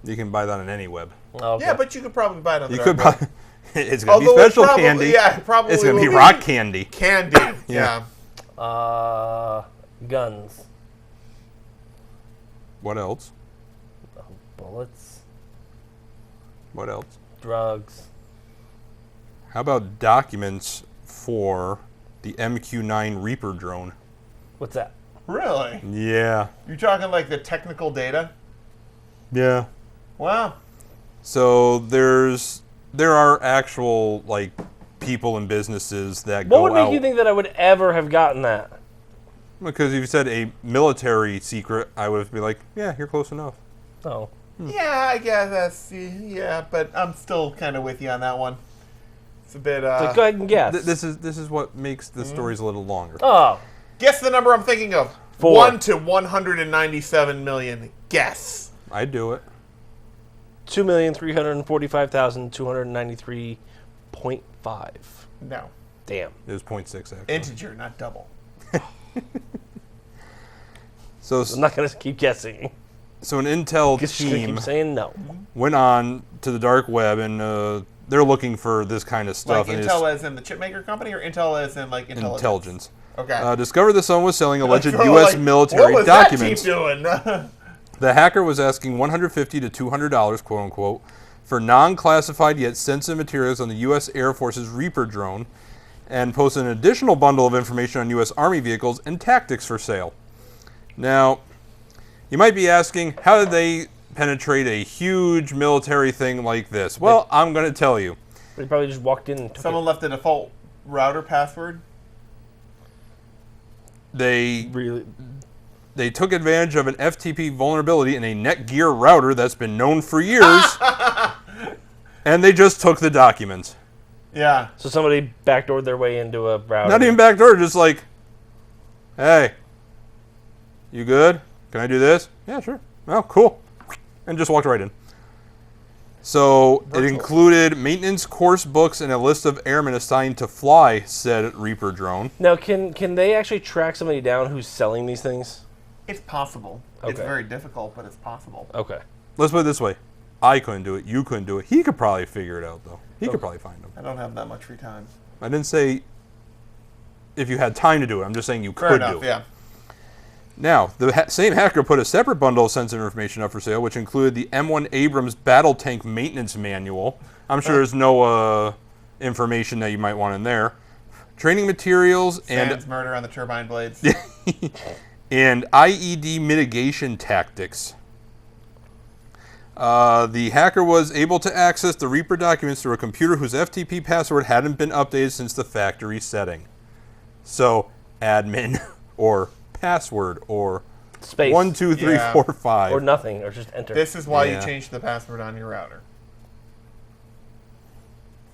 You can buy that on any web. Okay. Yeah, but you could probably buy it on the You dark could web. buy. It's gonna be Although it special probably- candy. yeah, it probably It's gonna be will be. rock candy. Candy. Yeah. Yeah. Guns. What else? Bullets. What else? Drugs. How about documents for the MQ-9 Reaper drone? What's that? Really? Yeah. You're talking like the technical data? Yeah. Wow. So there are actual like people and businesses that go What would make out. you think that I would ever have gotten that? Because if you said a military secret, I would be like, yeah, you're close enough. Oh. Yeah, I guess that's but I'm still kind of with you on that one. It's a bit. So go ahead and guess. This is what makes the stories a little longer. Oh. Guess the number I'm thinking of. 4. 1 to 197 million. Guess. I'd do it. 2,345,293.5. No. Damn. It was 0.6 actually. Integer, not double. So I'm not gonna keep guessing. so an Intel Just gonna team keep saying no. went on to the dark web and they're looking for this kind of stuff. Like and Intel as in the chipmaker company, or Intel as in like intelligence. Okay. Discovered that someone was selling alleged So, U.S. like, military what was documents. That team doing? The hacker was asking $150 to $200, quote unquote, for non-classified yet sensitive materials on the U.S. Air Force's Reaper drone, and posted an additional bundle of information on U.S. Army vehicles and tactics for sale. Now, you might be asking, how did they penetrate a huge military thing like this? Well, I'm going to tell you. They probably just walked in and took Someone left a default router password. They it. Really? They took advantage of an FTP vulnerability in a Netgear router that's been known for years, and they just took the documents. Yeah. So somebody backdoored their way into a router. Not even backdoor, just like, hey, you good? Can I do this? Yeah, sure. Oh, cool. And just walked right in. So it included maintenance course books and a list of airmen assigned to fly said Reaper drone. Now, can they actually track somebody down who's selling these things? It's possible. It's Okay. very difficult, but it's possible. Okay. Let's put it this way. I couldn't do it. You couldn't do it. He could probably figure it out, though. He could probably find them. I don't have that much free time. I didn't say if you had time to do it. I'm just saying you Fair could enough, do it. yeah. Now, the same hacker put a separate bundle of sensitive information up for sale, which included the M1 Abrams battle tank maintenance manual. I'm sure there's no information that you might want in there. Training materials Sans murder on the turbine blades. and IED mitigation tactics. The hacker was able to access the Reaper documents through a computer whose FTP password hadn't been updated since the factory setting. So, admin or password or Space. 1, 2, 3, Yeah. 4, 5. Or nothing, or just enter. This is why Yeah. you changed the password on your router.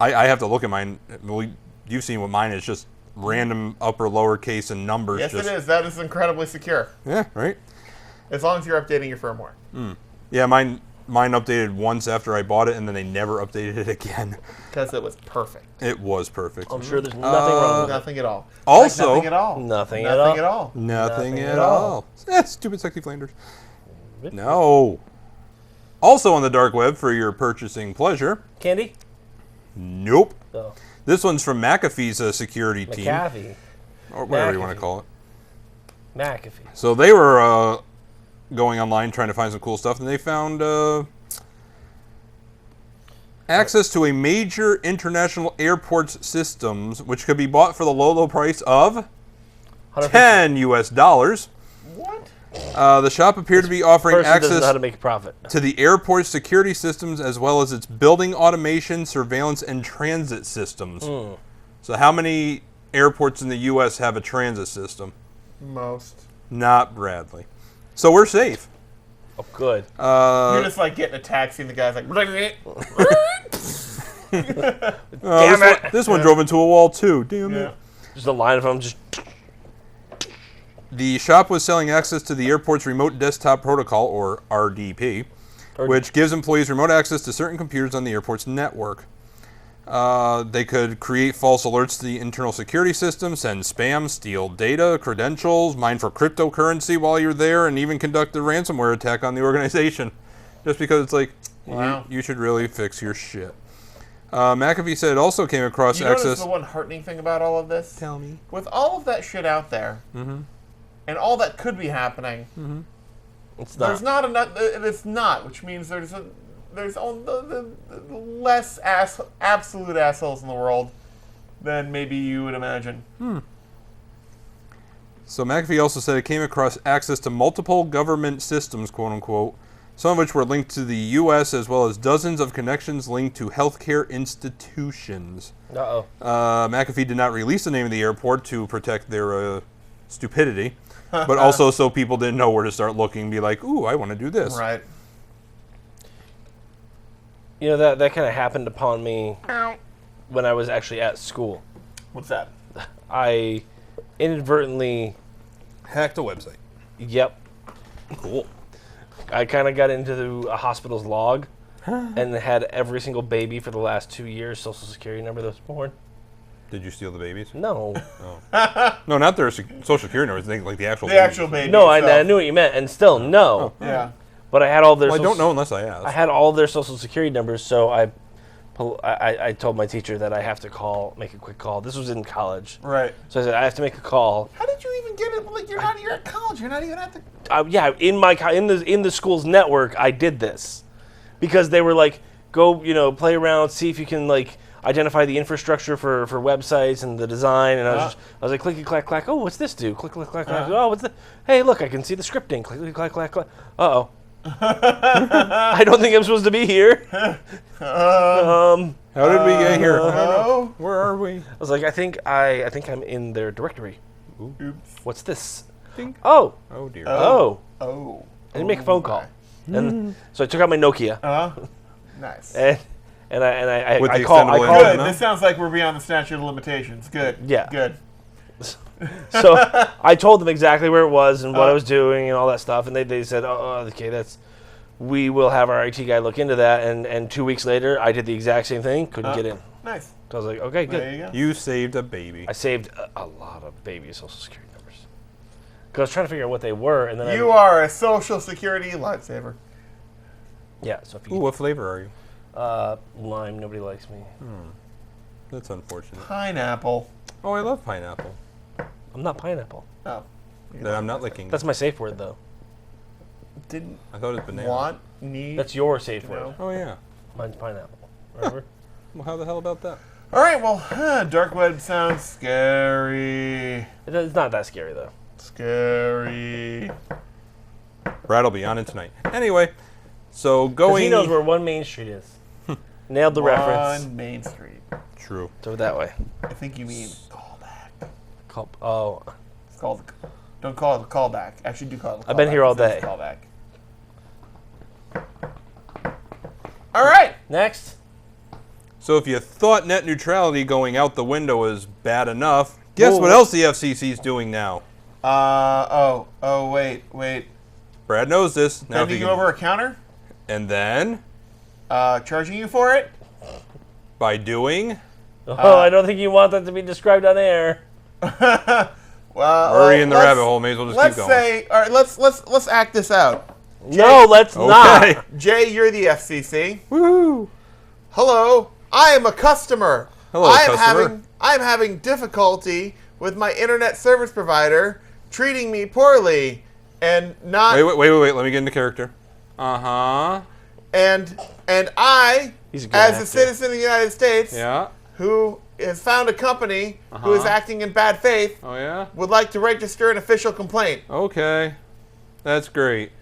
I have to look at mine. Well, you've seen what mine is, just random upper lowercase and numbers. Yes, just, it is. That is incredibly secure. Yeah, right? As long as you're updating your firmware. Yeah, mine updated once after I bought it, and then they never updated it again. Because it was perfect. It was perfect. I'm sure there's nothing wrong with it. Nothing at all. Also- Like nothing at all. Nothing at Nothing all. at all. Nothing Nothing at at all. Stupid sexy Flanders. No. Also on the dark web for your purchasing pleasure. Candy? Nope. Oh. This one's from McAfee's security team, McAfee. or whatever you want to McAfee. call it. McAfee. So they were going online trying to find some cool stuff, and they found access to a major international airport's systems, which could be bought for the low price of $10. What? The shop appeared to be offering Person doesn't know how access to make a profit. to the airport's security systems as well as its building automation, surveillance, and transit systems. So how many airports in the U.S. have a transit system? Most. Not Bradley. So we're safe. Oh, good. You're just like getting a taxi and the guy's like, This one drove into a wall too. Damn yeah. it. Just a line of them. Just The shop was selling access to the airport's remote desktop protocol, or RDP, which gives employees remote access to certain computers on the airport's network. They could create false alerts to the internal security system, send spam, steal data, credentials, mine for cryptocurrency while you're there, and even conduct a ransomware attack on the organization. Just because it's like, Wow. you should really fix your shit. McAfee said it also came across You notice access... the one heartening thing about all of this? Tell me. With all of that shit out there, and all that could be happening, it's not. there's not enough. It's not, which means there's only the less absolute assholes in the world than maybe you would imagine. So McAfee also said it came across access to multiple government systems, quote unquote, some of which were linked to the U.S. as well as dozens of connections linked to healthcare institutions. Uh-oh. McAfee did not release the name of the airport to protect their stupidity, but also so people didn't know where to start looking and be like, ooh, I want to do this. Right. You know, that kind of happened upon me when I was actually at school. What's that? I inadvertently, Hacked a website. yep, Cool. I kind of got into a hospital's log and had every single baby for the last 2 years social security number that was born. Did you steal the babies? No. No, not their social security numbers, like the actual The babies. actual baby. No, I itself. knew what you meant, and still, no. Yeah. But I had all their Well, I social- don't know unless I ask. I had all their social security numbers, so I told my teacher that I have to make a quick call. This was in college. Right. So I said, I have to make a call. How did you even get it? Like you're at college. You're not even at the. Yeah, in the school's network, I did this because they were like, go, play around, see if you can like identify the infrastructure for websites and the design. And I was like, clicky clack clack. Oh, what's this do? Click click clack clack. Oh, what's that? Hey, look, I can see the scripting. Click click clack clack clack. Uh-oh. I don't think I'm supposed to be here. How did we get here? Oh. Where are we? I was like, I think I'm in their directory. Oops. What's this? Ding. Oh, Oh, dear. oh. Oh. I didn't make a phone call. And so I took out my Nokia Nice. and I With the called. extendable Good. antenna? This sounds like we're beyond the statute of limitations. Good. Yeah. Good. So I told them exactly where it was and what I was doing and all that stuff, and they said, "Oh, okay, we will have our IT guy look into that." And 2 weeks later, I did the exact same thing, couldn't get in. Nice. So I was like, "Okay, good." There you go. You saved a baby. I saved a lot of baby social security numbers because I was trying to figure out what they were, and then You are a social security lifesaver. yeah. So if Ooh, you what flavor are you? lime, nobody likes me. That's unfortunate. Pineapple. Oh, I love pineapple. I'm not pineapple. Oh. That I'm not licking. That's my safe word though. Didn't I thought it was banana. want, need. That's your safe No. word. Oh, yeah. Mine's pineapple. Remember? Well, how the hell about that? All right. Well, dark web sounds scary. It's not that scary though. Scary. Brad will be on it tonight. Anyway, so Because going... he knows where 1 Main Street is. Nailed the reference. On Main Street. True. So that way. I think you mean callback. Oh, It's called. Don't call it a callback. Actually, do call it a callback. I've been here all It's day. Callback. All right. next. So if you thought net neutrality going out the window was bad enough, guess what Whoa. else the FCC's doing now? Wait. Brad knows this. Now if Bending you you can- over a counter? And then, Charging you for it? by doing... Oh, I don't think you want that to be described on air. Well, Already in the let's- rabbit hole, may as well just Let's keep going. say, all right. Let's act this out. No, let's Okay. not. Jay, you're the FCC. Woohoo! Hello, I am a customer. Hello, customer. I'm having difficulty with my internet service provider treating me poorly, and not Wait, let me get into character. Uh-huh. and I He's a good as actor. a citizen of the United States Yeah. who has found a company who is acting in bad faith, Oh, yeah? would like to register an official complaint. Okay. That's great.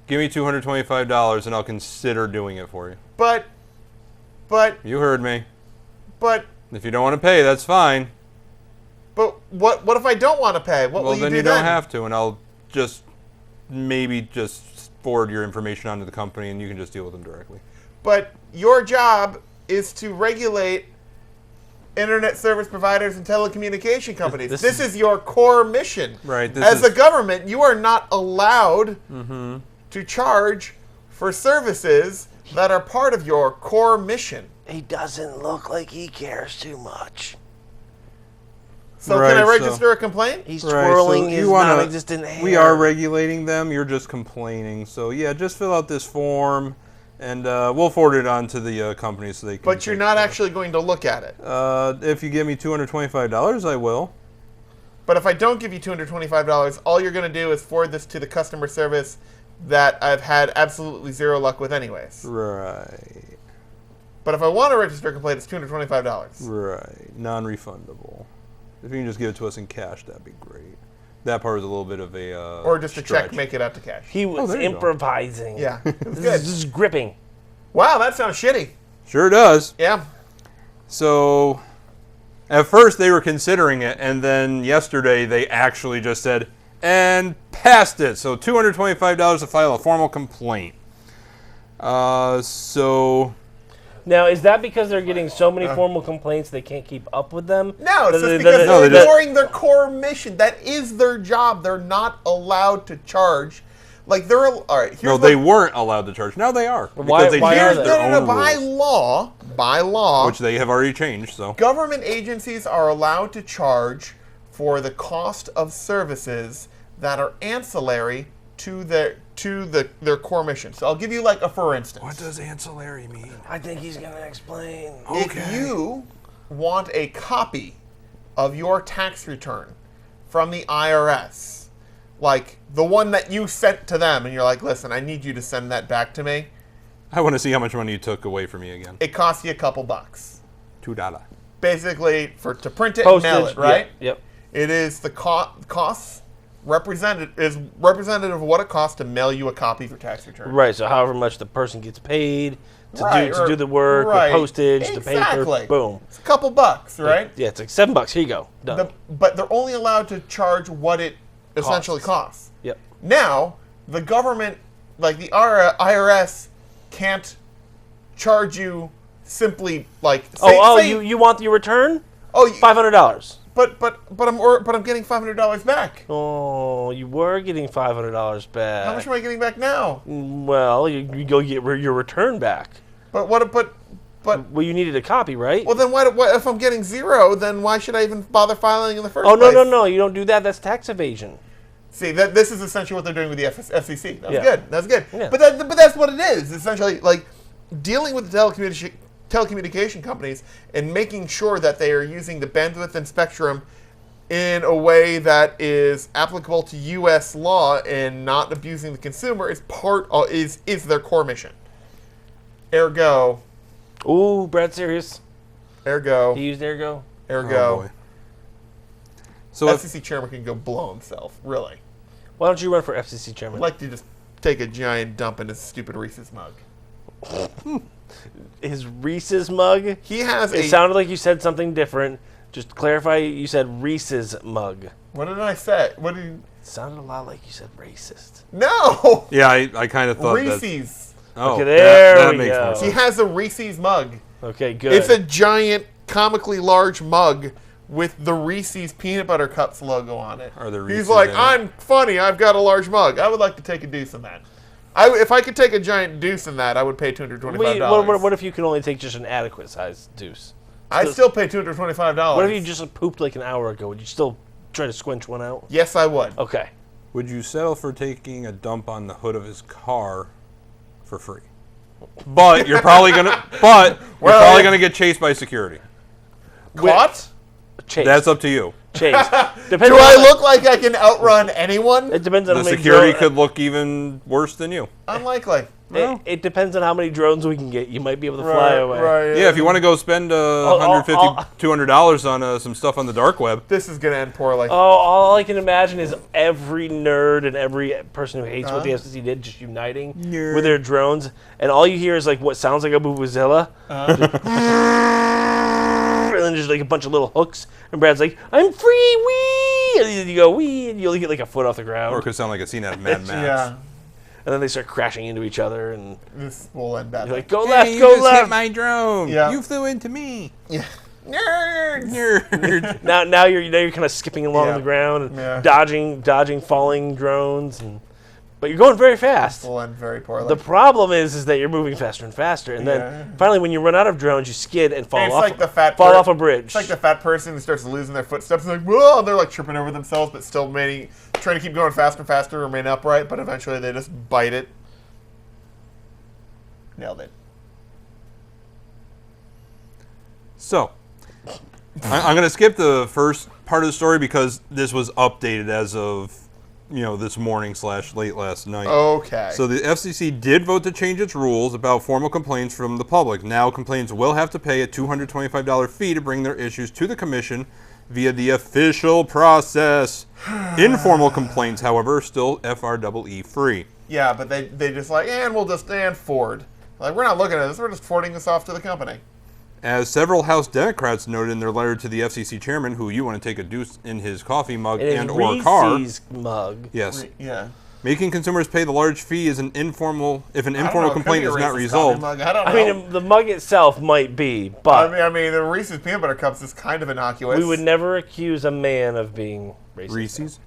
Give me $225 and I'll consider doing it for you. But You heard me. but If you don't want to pay, that's fine. what if I don't want to pay? What Well, will you then do you then? don't have to, and I'll just forward your information onto the company and you can just deal with them directly. But your job is to regulate internet service providers and telecommunication companies. This This is your core mission. Right, this As is- a government, you are not allowed to charge for services that are part of your core mission. He doesn't look like he cares too much. So can I Right, so- register a complaint? He's Right, twirling so his you wanna- non-existent hair. We are regulating them. You're just complaining. So yeah, just fill out this form, and we'll forward it on to the company so they can. But you're take not care. actually going to look at it. If you give me $225, I will. But if I don't give you $225, all you're going to do is forward this to the customer service that I've had absolutely zero luck with anyways. Right. But if I want to register a complaint, it's $225. Right. Non-refundable. If you can just give it to us in cash, that'd be great. That part was a little bit of a Or just a check, stretch. make it out to cash. He was there you go. improvising. Yeah, it was This good. is gripping. Wow, that sounds shitty. Sure does. Yeah. So, at first they were considering it, and then yesterday they actually just said, and passed it. So $225 to file a formal complaint. So Now, is that because they're getting so many formal complaints they can't keep up with them? No, it's That just they- because that- No, they're they don't. ignoring their core mission. That is their job. They're not allowed to charge. Like, they're... All right, here's no, what- they weren't allowed to charge. Now they are because Why- they why are changed they? their No, own by rules, law, which they have already changed. So government agencies are allowed to charge for the cost of services that are ancillary to their core mission. So I'll give you like a for instance. what does ancillary mean? I think he's going to explain. If you want a copy of your tax return from the IRS, like the one that you sent to them, and you're like, listen, I need you to send that back to me, I want to see how much money you took away from me again. it costs you a couple bucks. $2. Basically, to print it and mail Postage, it, right? Yep. It is the costs representative of what it costs to mail you a copy of your tax return. Right, so however much the person gets paid to, Right, to or- do the work, right. the postage, the Exactly. paper, boom. It's a couple bucks, right? Yeah, it's like $7. Here you go. Done. But they're only allowed to charge what it essentially costs. Yep. Now, the government, like the IRS, can't charge you simply like. Say, you want your return? Oh, you- $500. but I'm getting $500 back. Oh, you were getting $500 back. How much am I getting back now? Well, you go get your return back. But what? But Well, you needed a copy, right? well, then what if I'm getting zero? Then why should I even bother filing in the first Oh, place? no, you don't do that. That's tax evasion. See, this is essentially what they're doing with the FCC. That's Yeah. good. That's good. Yeah. But that's what it is. Essentially, like dealing with the telecommunication companies and making sure that they are using the bandwidth and spectrum in a way that is applicable to U.S. law and not abusing the consumer is their core mission. Ergo, Ooh, Brad Serious. ergo, He used Ergo. Oh, boy. ergo. So if, FCC chairman can go blow himself. Really, Why don't you run for FCC chairman? I'd like to just take a giant dump in his stupid Reese's mug. His Reese's mug? He has It sounded like you said something different. Just to clarify, you said Reese's mug. What did I say? What did you... It sounded a lot like you said racist. No! yeah, I kind of thought that. Reese's. Oh, Okay, there that we makes go. more He sense. has a Reese's mug. Okay, good. It's a giant, comically large mug with the Reese's Peanut Butter Cups logo on it. Are there He's Reese's like, in it? I'm funny, I've got a large mug. I would like to take a deuce in that. If I could take a giant deuce in that, I would pay $225. Wait, what if you can only take just an adequate size deuce? I'd still pay $225. What if you just pooped like an hour ago? Would you still try to squinch one out? Yes, I would. Okay. Would you settle for taking a dump on the hood of his car for free? But you're probably gonna. But you're Well, probably gonna get chased by security. Caught? Chase. That's up to you. Chase. Do I look like I can outrun anyone? It depends on The how many security drones. could look even worse than you. Unlikely. It depends on how many drones we can get. You might be able to fly away. Right. Yeah, if you want to go spend $150, $200 on some stuff on the dark web. This is gonna end poorly. Oh, all I can imagine is every nerd and every person who hates what the FCC did just uniting with their drones, and all you hear is like what sounds like a Vuvuzela, and then just like a bunch of little hooks, and Brad's like, "I'm free, wee!" And then you go wee, and you only get like a foot off the ground, Or it could sound like a scene out of Mad Max. Yeah. and then they start crashing into each other, and This will end badly. you're like, "Go left, go left." my drone. Yeah. You flew into me. Yeah. Nerds. Nerd. Now you're kind of skipping along Yeah. the ground and Yeah. dodging falling drones, but you're going very fast. Will end very poorly. The problem is that you're moving faster and faster, and Yeah. then finally, when you run out of drones, you skid and fall And it's off. like the fat fall per- off a bridge. It's like the fat person who starts losing their footsteps and like, whoa, and they're like tripping over themselves, but still trying to keep going faster and faster, remain upright, but eventually they just bite it. Nailed it. So, I'm going to skip the first part of the story because this was updated as of, this morning / late last night. Okay. So the FCC did vote to change its rules about formal complaints from the public. Now complainants will have to pay a $225 fee to bring their issues to the commission via the official process. Informal complaints, however, are still FREE free. Yeah, but they just like, and we'll just stand forward. Like, we're not looking at this, we're just forwarding this off to the company. As several House Democrats noted in their letter to the FCC chairman, who you want to take a deuce in his coffee mug in his and or car. Reese's mug. Yes. Yeah. Making consumers pay the large fee is if an informal I don't complaint know, it could be is a not Reese's coffee resolved. mug, I don't I know. mean, the mug itself might be, but I mean, the Reese's peanut butter cups is kind of innocuous. we would never accuse a man of being racist. Reese's?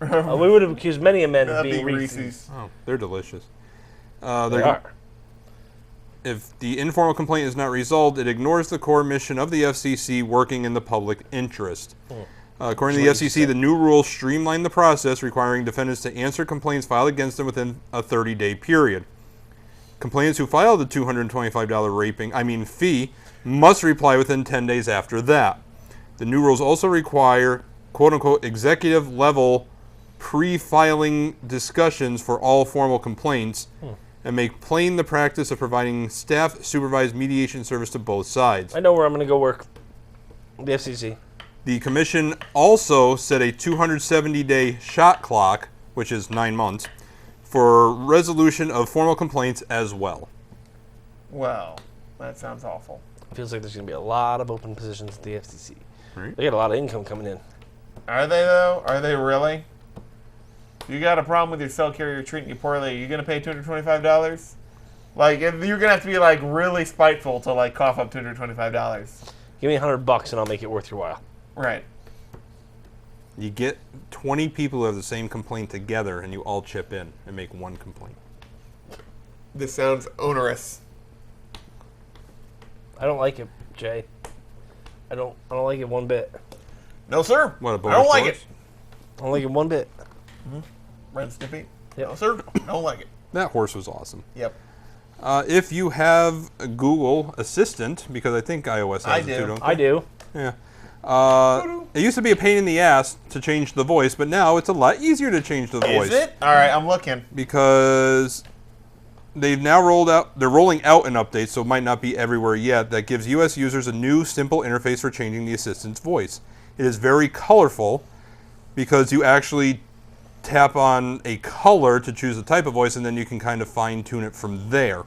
We would have accused many a men of That'd being be Reese's. Reese's. Oh, they're delicious. They are. If the informal complaint is not resolved, it ignores the core mission of the FCC working in the public interest. According to the FCC, the new rules streamline the process, requiring defendants to answer complaints filed against them within a 30-day period. Complainants who file the $225 fee must reply within 10 days after that. The new rules also require, quote-unquote, executive-level pre-filing discussions for all formal complaints and make plain the practice of providing staff-supervised mediation service to both sides. I know where I'm going to go work. The FCC. The commission also set a 270-day shot clock, which is 9 months, for resolution of formal complaints as well. Well, that sounds awful. It feels like there's going to be a lot of open positions at the FCC. Right. They got a lot of income coming in. Are they, though? Are they really? You got a problem with your cell carrier treating you poorly, are you going to pay $225? Like, you're going to have to be, like, really spiteful to, like, cough up $225. Give me $100 and I'll make it worth your while. Right. You get 20 people who have the same complaint together, and you all chip in and make one complaint. This sounds onerous. I don't like it, Jay. I don't like it one bit. No, sir. What, a I bonus don't like course? it. I don't like it one bit. Red Snippy? Yep. No, sir. Don't like it. That horse was awesome. Yep. If you have a Google Assistant, because I think iOS has I it do. too, don't they? I do. Yeah. It used to be a pain in the ass to change the voice, but now it's a lot easier to change the voice. Is it? All right, I'm looking. Because they've now they're rolling out an update, so it might not be everywhere yet, that gives US users a new simple interface for changing the assistant's voice. It is very colorful because you actually tap on a color to choose the type of voice, and then you can kind of fine-tune it from there.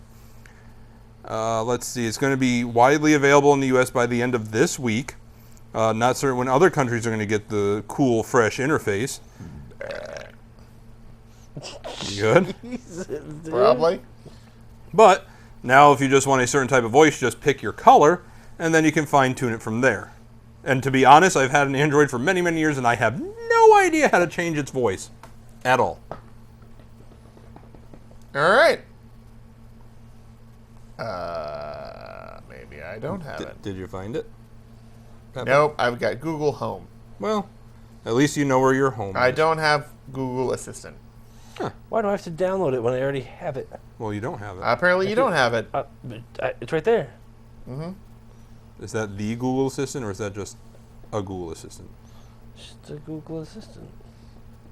Let's see, it's going to be widely available in the US by the end of this week. Not certain when other countries are going to get the cool, fresh interface. You good? Probably. But now if you just want a certain type of voice, just pick your color, and then you can fine-tune it from there. And to be honest, I've had an Android for many, many years, and I have no idea how to change its voice at all. All right. Maybe I don't have it. Did you find it? Nope, I've got Google Home. Well, at least you know where your home I is. don't have Google Assistant. Why do I have to download it when I already have it? Well, you don't have it. Apparently, you don't have it. It's right there. Is that the Google Assistant, or is that just a Google Assistant? Just a Google Assistant.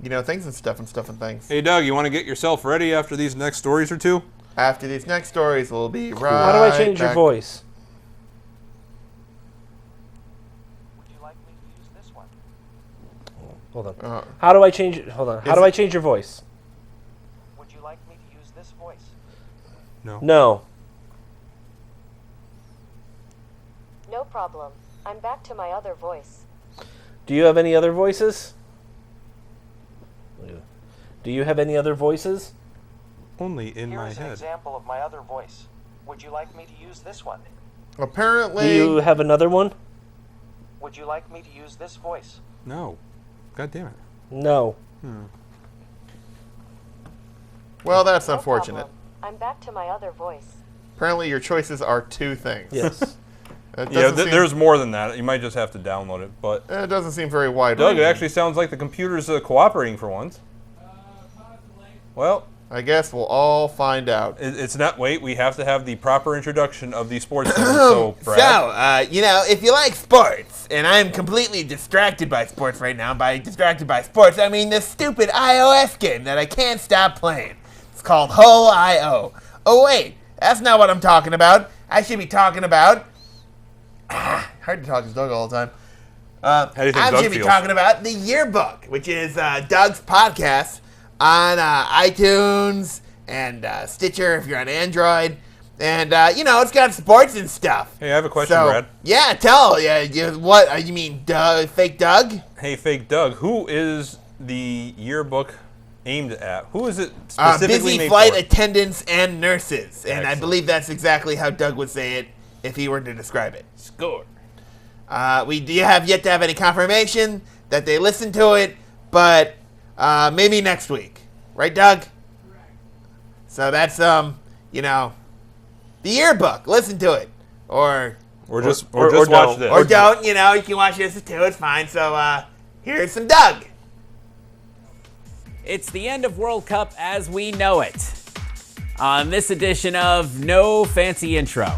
You know, things and stuff and things. Hey, Doug, you want to get yourself ready after these next stories or two? After these next stories, we'll be right How do I change your back. voice? Would you like me to use this one? Hold on. How do I change it? Hold on. How do I change your voice? Would you like me to use this voice? No. No. No problem. I'm back to my other voice. Do you have any other voices? Do you have any other voices? Only in my Here's an head. example of my other voice. Would you like me to use this one? Do Apparently, you have another one? Would you like me to use this voice? No. God damn it. No. well, that's No unfortunate. problem. I'm back to my other voice. Apparently, your choices are two things. Yes. It Yeah, doesn't seem- there's more than that. You might just have to download it. But, It doesn't seem very wide. Doug, it actually sounds like the computer's cooperating for once. Well, I guess we'll all find out. it's not. Wait, we have to have the proper introduction of the sports center. So, Brad. If you like sports, and I'm completely distracted by sports right now, by distracted by sports, I mean this stupid iOS game that I can't stop playing. It's called Ho.io. Oh, wait, that's not what I'm talking about. I should be talking about... hard to talk to Doug all the time. How do you think I Doug should be feels? talking about the Yearbook, which is Doug's podcast on iTunes and Stitcher if you're on Android. And, it's got sports and stuff. Hey, I have a question, So, Brad. yeah, tell. What? You mean fake Doug? Hey, fake Doug, who is the yearbook aimed at? Who is it specifically Busy made flight for? attendants and nurses. And I Excellent. believe that's exactly how Doug would say it if he were to describe it. Score. We do have yet to have any confirmation that they listen to it, but maybe next week. Right, Doug? So that's, the yearbook. Listen to it. Or Just or watch don't. this. or don't, you can watch this too. It's fine. So here's some Doug. It's the end of World Cup as we know it. On this edition of No Fancy Intro.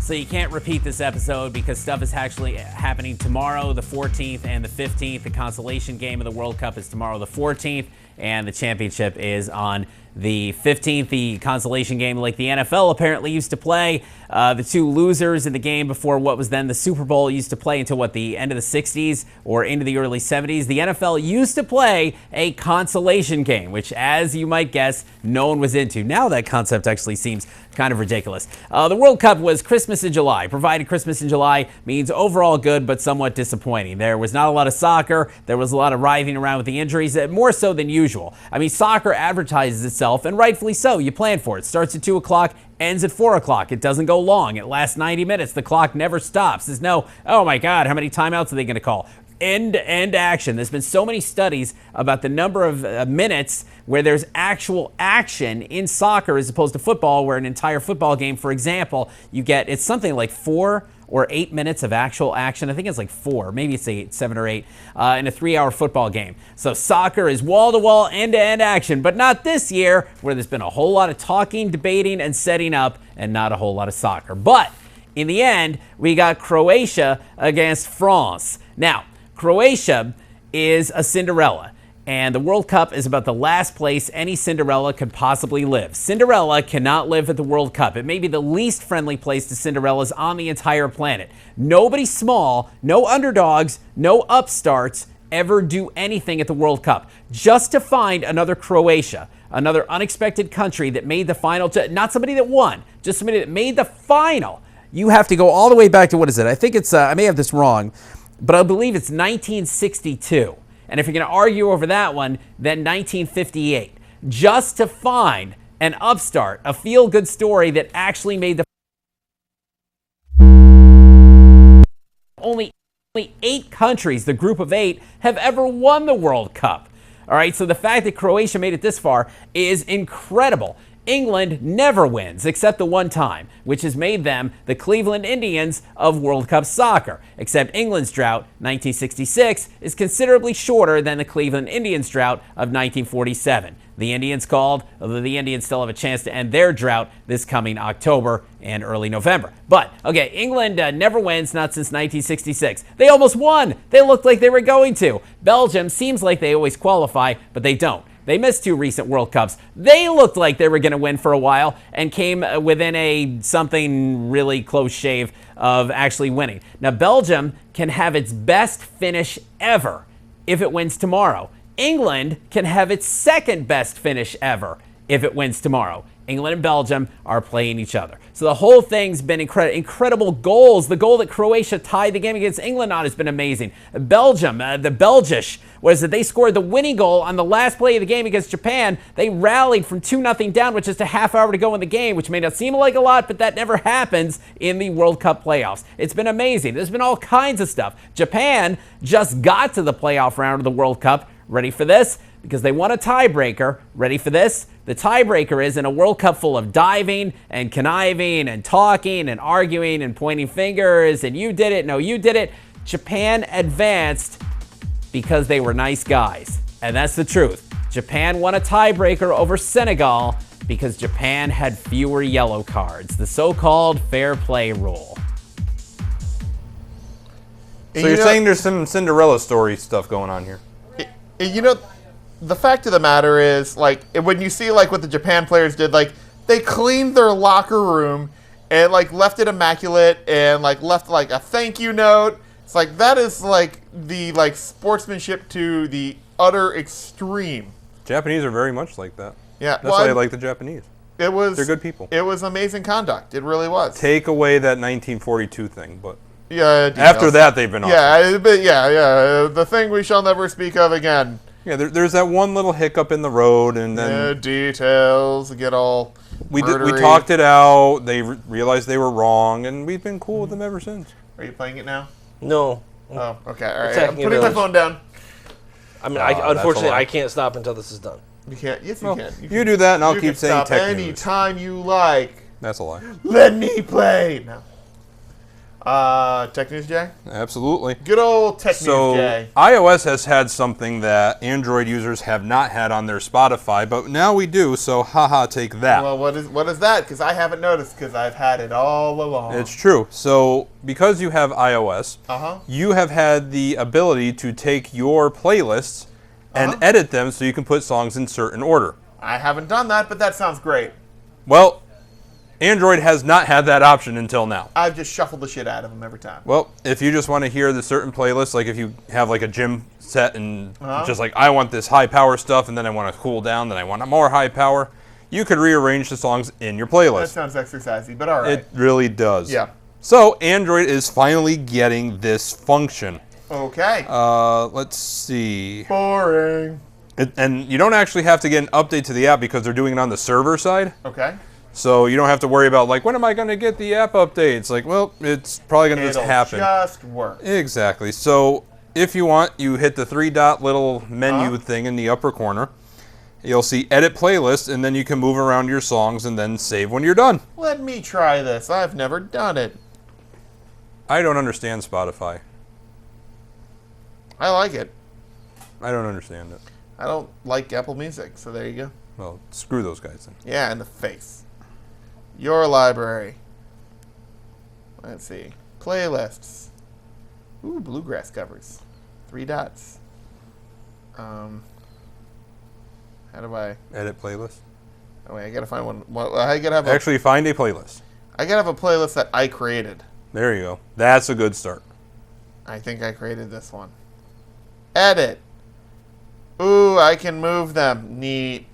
So you can't repeat this episode because stuff is actually happening tomorrow, the 14th and the 15th. The consolation game of the World Cup is tomorrow, the 14th, and the championship is on the 15th. The consolation game, like the NFL apparently used to play, the two losers in the game before what was then the Super Bowl used to play until the end of the 60s or into the early 70s. The NFL used to play a consolation game, which, as you might guess, no one was into. Now that concept actually seems kind of ridiculous. The World Cup was Christmas in July, provided Christmas in July means overall good but somewhat disappointing. There was not a lot of soccer. There was a lot of writhing around with the injuries, more so than usual. I mean, soccer advertises itself, and rightfully so. You plan for it. Starts at 2 o'clock, ends at 4 o'clock. It doesn't go long. It lasts 90 minutes. The clock never stops. There's no, oh my God, how many timeouts are they going to call? End-to-end action. There's been so many studies about the number of minutes where there's actual action in soccer as opposed to football, where an entire football game, for example, it's something like 4 or 8 minutes of actual action. I think it's like 4, maybe it's 8, 7 or 8 in a 3-hour football game. So soccer is wall-to-wall, end-to-end action, but not this year, where there's been a whole lot of talking, debating, and setting up, and not a whole lot of soccer. But in the end, we got Croatia against France. Now, Croatia is a Cinderella, and the World Cup is about the last place any Cinderella could possibly live. Cinderella cannot live at the World Cup. It may be the least friendly place to Cinderellas on the entire planet. Nobody small, no underdogs, no upstarts ever do anything at the World Cup. Just to find another Croatia, another unexpected country that made the final, not somebody that won, just somebody that made the final, you have to go all the way back to, what is it? I think it's, I may have this wrong, but I believe it's 1962. And if you're going to argue over that one, then 1958. Just to find an upstart, a feel-good story that actually made the... Only 8 countries, the group of 8, have ever won the World Cup. All right, so the fact that Croatia made it this far is incredible. England never wins, except the one time, which has made them the Cleveland Indians of World Cup soccer. Except England's drought, 1966, is considerably shorter than the Cleveland Indians' drought of 1947. The Indians called, although the Indians still have a chance to end their drought this coming October and early November. But, okay, England never wins, not since 1966. They almost won. They looked like they were going to. Belgium seems like they always qualify, but they don't. They missed 2 recent World Cups. They looked like they were going to win for a while and came within a something really close shave of actually winning. Now, Belgium can have its best finish ever if it wins tomorrow. England can have its second best finish ever if it wins tomorrow. England and Belgium are playing each other. So the whole thing's been incredible goals. The goal that Croatia tied the game against England on has been amazing. Belgium, the Belgish, they scored the winning goal on the last play of the game against Japan. They rallied from 2-0 down with just a half hour to go in the game, which may not seem like a lot, but that never happens in the World Cup playoffs. It's been amazing. There's been all kinds of stuff. Japan just got to the playoff round of the World Cup. Ready for this? Because they won a tiebreaker. Ready for this? The tiebreaker is in a World Cup full of diving and conniving and talking and arguing and pointing fingers and you did it, no, you did it. Japan advanced because they were nice guys. And that's the truth. Japan won a tiebreaker over Senegal because Japan had fewer yellow cards, the so-called fair play rule. So you're saying there's some Cinderella story stuff going on here? You know, the fact of the matter is, like, when you see, like, what the Japan players did, like, they cleaned their locker room and, like, left it immaculate and, like, left, like, a thank you note. It's like, that is, like, the, like, sportsmanship to the utter extreme. Japanese are very much like that. Yeah. That's why I like the Japanese. They're good people. It was amazing conduct. It really was. Take away that 1942 thing, but... Yeah. Details. After that, they've been awesome. Yeah. The thing we shall never speak of again. Yeah, there's that one little hiccup in the road, and then details get all. We talked it out. They realized they were wrong, and we've been cool with them ever since. Are you playing it now? No. Oh, okay. All right. I'm putting my phone down. I mean, unfortunately, I can't stop until this is done. You can't. Yes, you can. You do that, and I'll keep saying tech news. Anytime you like. That's a lie. Let me play. No. Tech News Jay? Absolutely. Good old Tech News Jay. iOS has had something that Android users have not had on their Spotify, but now we do, so haha, take that. Well, what is that? Because I haven't noticed, because I've had it all along. It's true. So, because you have iOS, you have had the ability to take your playlists and edit them so you can put songs in certain order. I haven't done that, but that sounds great. Well, Android has not had that option until now. I've just shuffled the shit out of them every time. Well, if you just want to hear the certain playlists, like if you have like a gym set and just like, I want this high power stuff and then I want to cool down, then I want more high power, you could rearrange the songs in your playlist. That sounds exercisey, but all right. It really does. Yeah. So, Android is finally getting this function. Okay. Let's see. Boring. And you don't actually have to get an update to the app because they're doing it on the server side. Okay. So you don't have to worry about, like, when am I going to get the app update? It's like, well, it's probably going to just happen. Just work. Exactly. So if you want, you hit the 3-dot little menu thing in the upper corner. You'll see Edit Playlist, and then you can move around your songs and then save when you're done. Let me try this. I've never done it. I don't understand Spotify. I like it. I don't understand it. I don't like Apple Music, so there you go. Well, screw those guys then. Yeah, in the face. Your library. Let's see. Playlists. Ooh, bluegrass covers. 3 dots. How do I... Edit playlist? Oh, wait, I gotta find one. Well, I gotta have Actually, find a playlist. I gotta have a playlist that I created. There you go. That's a good start. I think I created this one. Edit. Ooh, I can move them. Neat.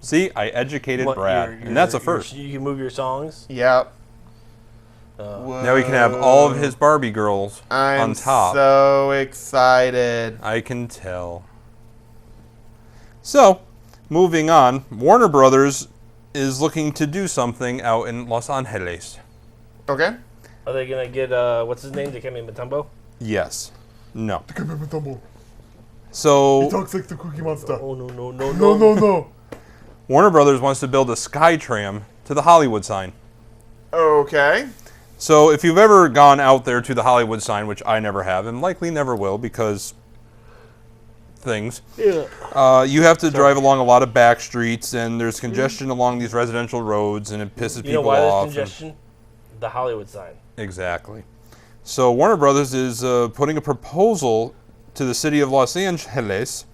See, I educated Brad, and that's a first. You can move your songs? Yep. Now we can have all of his Barbie girls on top. I'm so excited. I can tell. So, moving on, Warner Brothers is looking to do something out in Los Angeles. Okay. Are they going to get, what's his name, Dikembe Mutombo? Yes. No. Dikembe Mutombo. So... He talks like the Cookie Monster. Oh, no. No. Warner Brothers wants to build a SkyTram to the Hollywood sign. Okay. So if you've ever gone out there to the Hollywood sign, which I never have and likely never will because things, you have to drive along a lot of back streets and there's congestion along these residential roads and it pisses You know people why off. there's congestion? The Hollywood sign. Exactly. So Warner Brothers is putting a proposal to the city of Los Angeles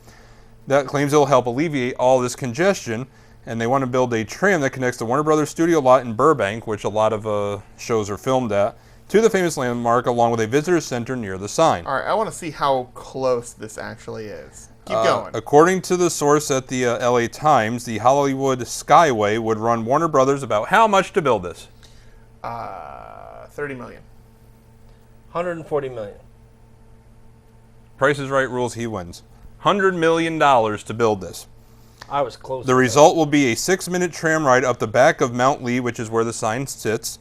that claims it'll help alleviate all this congestion, and they want to build a tram that connects the Warner Brothers studio lot in Burbank, which a lot of shows are filmed at, to the famous landmark, along with a visitor center near the sign. All right, I want to see how close this actually is. Keep going. According to the source at the LA Times, the Hollywood Skyway would run Warner Brothers about how much to build this? 30 million. 140 million. Price is Right rules, he wins. $100 million to build this. I was close. The result will be a 6-minute tram ride up the back of Mount Lee, which is where the sign sits.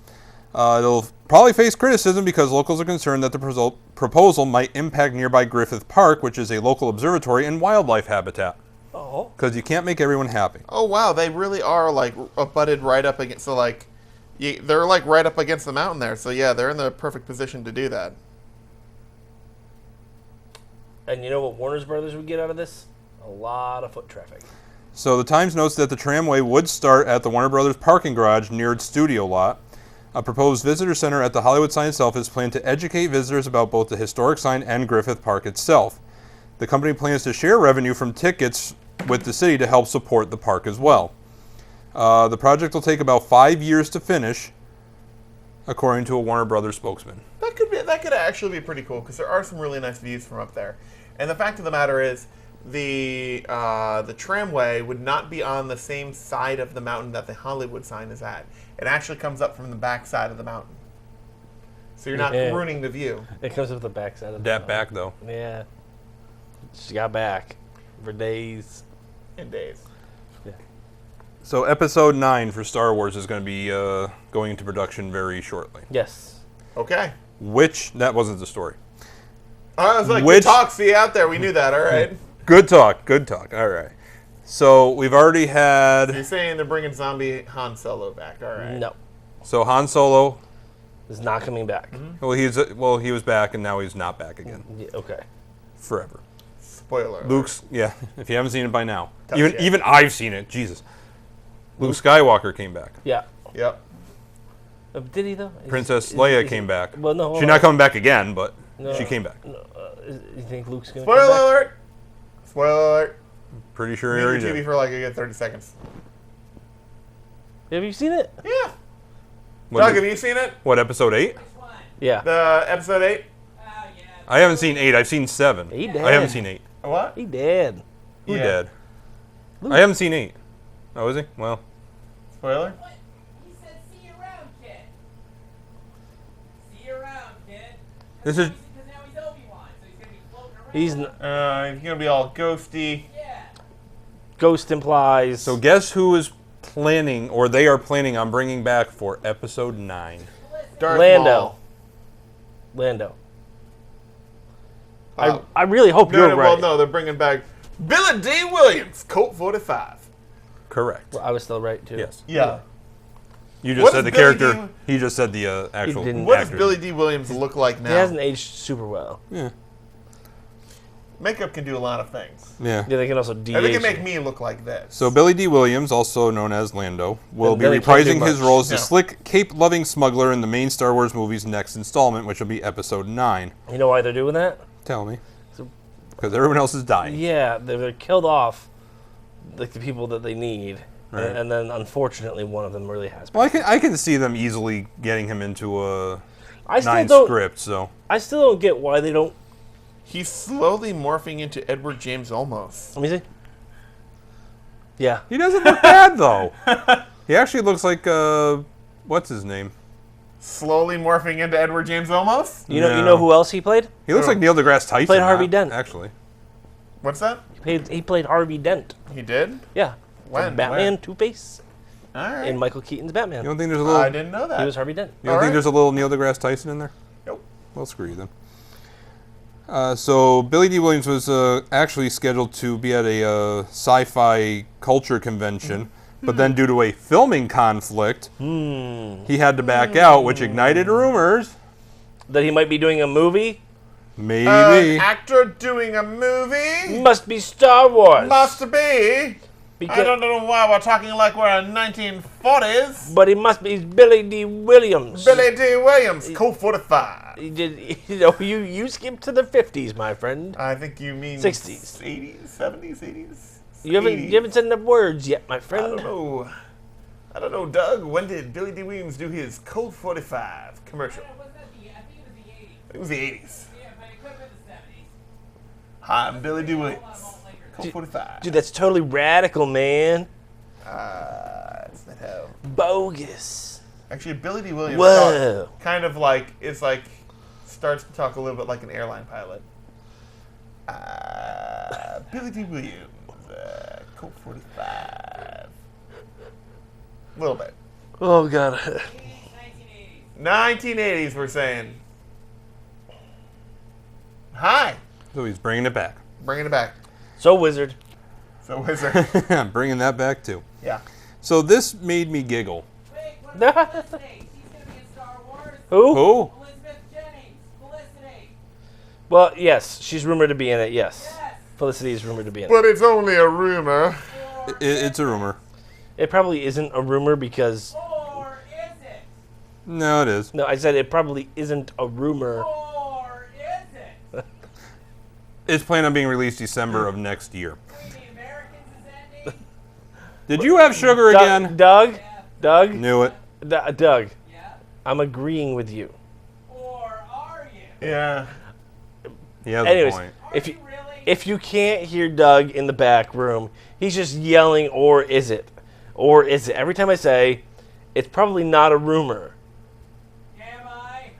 It'll probably face criticism because locals are concerned that the proposal might impact nearby Griffith Park, which is a local observatory and wildlife habitat. Oh. Because you can't make everyone happy. Oh, wow, they really are, like, butted right up against, so, like, they're, like, right up against the mountain there. So, yeah, they're in the perfect position to do that. And you know what Warner Brothers would get out of this? A lot of foot traffic. So the Times notes that the tramway would start at the Warner Brothers parking garage near its studio lot. A proposed visitor center at the Hollywood sign itself is planned to educate visitors about both the historic sign and Griffith Park itself. The company plans to share revenue from tickets with the city to help support the park as well. The project will take about 5 years to finish, according to a Warner Brothers spokesman. That could actually be pretty cool because there are some really nice views from up there. And the fact of the matter is, the tramway would not be on the same side of the mountain that the Hollywood sign is at. It actually comes up from the back side of the mountain, so you're not ruining the view. It comes up the back side of the That back though. Yeah. She got back for days. In days. Yeah. So Episode 9 for Star Wars is going to be going into production very shortly. Yes. Okay. That wasn't the story. I was like, good talk, see you out there. We knew that, all right. Good talk. All right. So we've already had... You're saying they're bringing zombie Han Solo back, all right. No. So Han Solo... is not coming back. Mm-hmm. Well, he was back, and now he's not back again. Yeah, okay. Forever. Spoiler alert. Luke's... Yeah, if you haven't seen it by now. Tough shit. Even I've seen it. Jesus. Luke Skywalker came back. Yeah. Yep. Did he, though? Princess Leia came back. Well, no. She's not coming back again, but No. she came back. No, you think Luke's going to Spoiler come back? alert! Spoiler alert. Pretty sure he Leave already the TV did. for like a good 30 seconds. Have you seen it? Yeah. What, Doug, have you seen it? what, Episode 8? Yeah. The episode 8? I haven't seen 8. I've seen 7. He did. I haven't seen 8. What? He did. Who Yeah. did? I haven't seen 8. Oh, is he? Well, Spoiler? He said, see you around, kid. See you around, kid. this is... Because now he's Obi-Wan, so he's going to be floating around. He's He's gonna be all ghosty. Yeah. Ghost implies. So guess who is planning, or they are planning on bringing back for Episode 9? Darth Lando. Maul. Lando. Uh, I really hope you're right. Well, no, they're bringing back Billy D. Williams, Colt 45. Correct. I was still right, too. Yes. Yeah. You just What said does the Billy character. He just said the actual didn't. What does actor. Billy D. Williams look like now? He hasn't aged super well. Yeah. Makeup can do a lot of things. Yeah. Yeah, they can also de-age. And they can make me look like this. So Billy D. Williams, also known as Lando, will And be then he can't do reprising his much. role as the No. slick, cape-loving smuggler in the main Star Wars movie's next installment, which will be Episode 9. You know why they're doing that? Tell me. So- Because everyone else is dying. Yeah, they're killed off, like the people that they need, Right. and then unfortunately one of them really has. Well, I can see them easily getting him into a I still 9 don't. script, so... I still don't get why they don't. He's slowly morphing into Edward James Olmos. Let me see. Yeah. He doesn't look bad, though. He actually looks like, what's his name? Slowly morphing into Edward James Olmos? You know. No. You know who else he played? He looks like Neil deGrasse Tyson. Played Harvey Dent. Actually. What's that? He played Harvey Dent. He did? Yeah. When? From Batman, When? Two-Face, All right. in Michael Keaton's Batman. You don't think there's a little... I didn't know that. He was Harvey Dent. You don't All think right. there's a little Neil deGrasse Tyson in there? Nope. Well, screw you then. So Billy D. Williams was actually scheduled to be at a sci-fi culture convention, But then due to a filming conflict, he had to back out, which ignited rumors. That he might be doing a movie? Maybe. An actor doing a movie? Must be Star Wars. Must be. Because, I don't know why we're talking like we're in 1940s. But it must be Billy D. Williams. Billy D. Williams, Colt 45. You did, you skipped to the 50s, my friend. I think you mean 60s. 80s, 70s, 80s. You haven't said enough words yet, my I friend. don't know. I don't know, Doug. When did Billy D. Williams do his Colt 45 commercial? Was that I think it was the 80s. It was the 80s. Yeah, but it could have been the 70s. Hi, I'm Billy D. Williams. Colt 45. Dude, that's totally radical, man. That's not how. Bogus. Actually, Billy D. Williams Whoa. kind of like is like starts to talk a little bit like an airline pilot. Billy D. Williams, Colt 45. A little bit. Oh, God. 1980s, we're saying. Hi, So he's bringing it back. bringing it back. So, Wizard. So Wizard, I'm bringing that back too. yeah. So this made me giggle. Wait, what about Felicity? She's going to be in Star Wars. Who? Who? Elizabeth Jennings. Felicity. Well, yes, she's rumored to be in it, yes. Yes. Felicity is rumored to be in it. But it's only a rumor. It's a rumor. It probably isn't a rumor because... Or is it? No, it is. No, I said it probably isn't a rumor. Or is it? It's planned on being released December of next year. Wait, the Americans is ending? Did you have sugar again? Doug? Doug? Knew it. Doug, Yeah. I'm agreeing with you. Or are you? Yeah. He has Anyways, a point. if you... Really? If you can't hear Doug in the back room, he's just yelling, or is it? Or is it? Every time I say, it's probably not a rumor. Am I?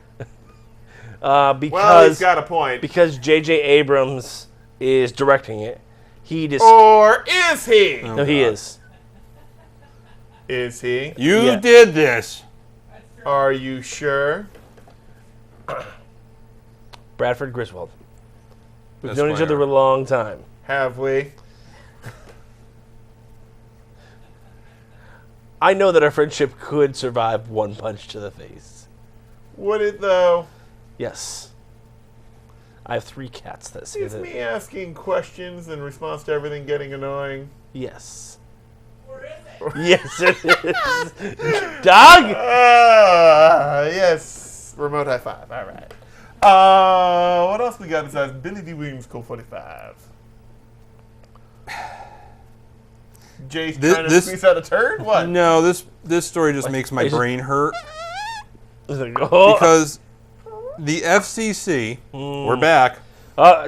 Because, Well, he's got a point. because J.J. Abrams is directing it. He just... Or is he? no, he is. Is he? You Yeah. did this. Are you sure? Bradford Griswold. We've That's known each why other a long time. Have we? I know that our friendship could survive one punch to the face. Would it though? Yes. I have 3 cats that say Is that. me asking questions in response to everything getting annoying? Yes. Or is it? Yes, it is. Doug! Yes. Remote high five. All right. What else we got besides Billy D. Williams, Colt 45? Jay's trying to squeeze out a turd? What? No, this story just makes my Is it- brain hurt Oh, because the FCC, we're back.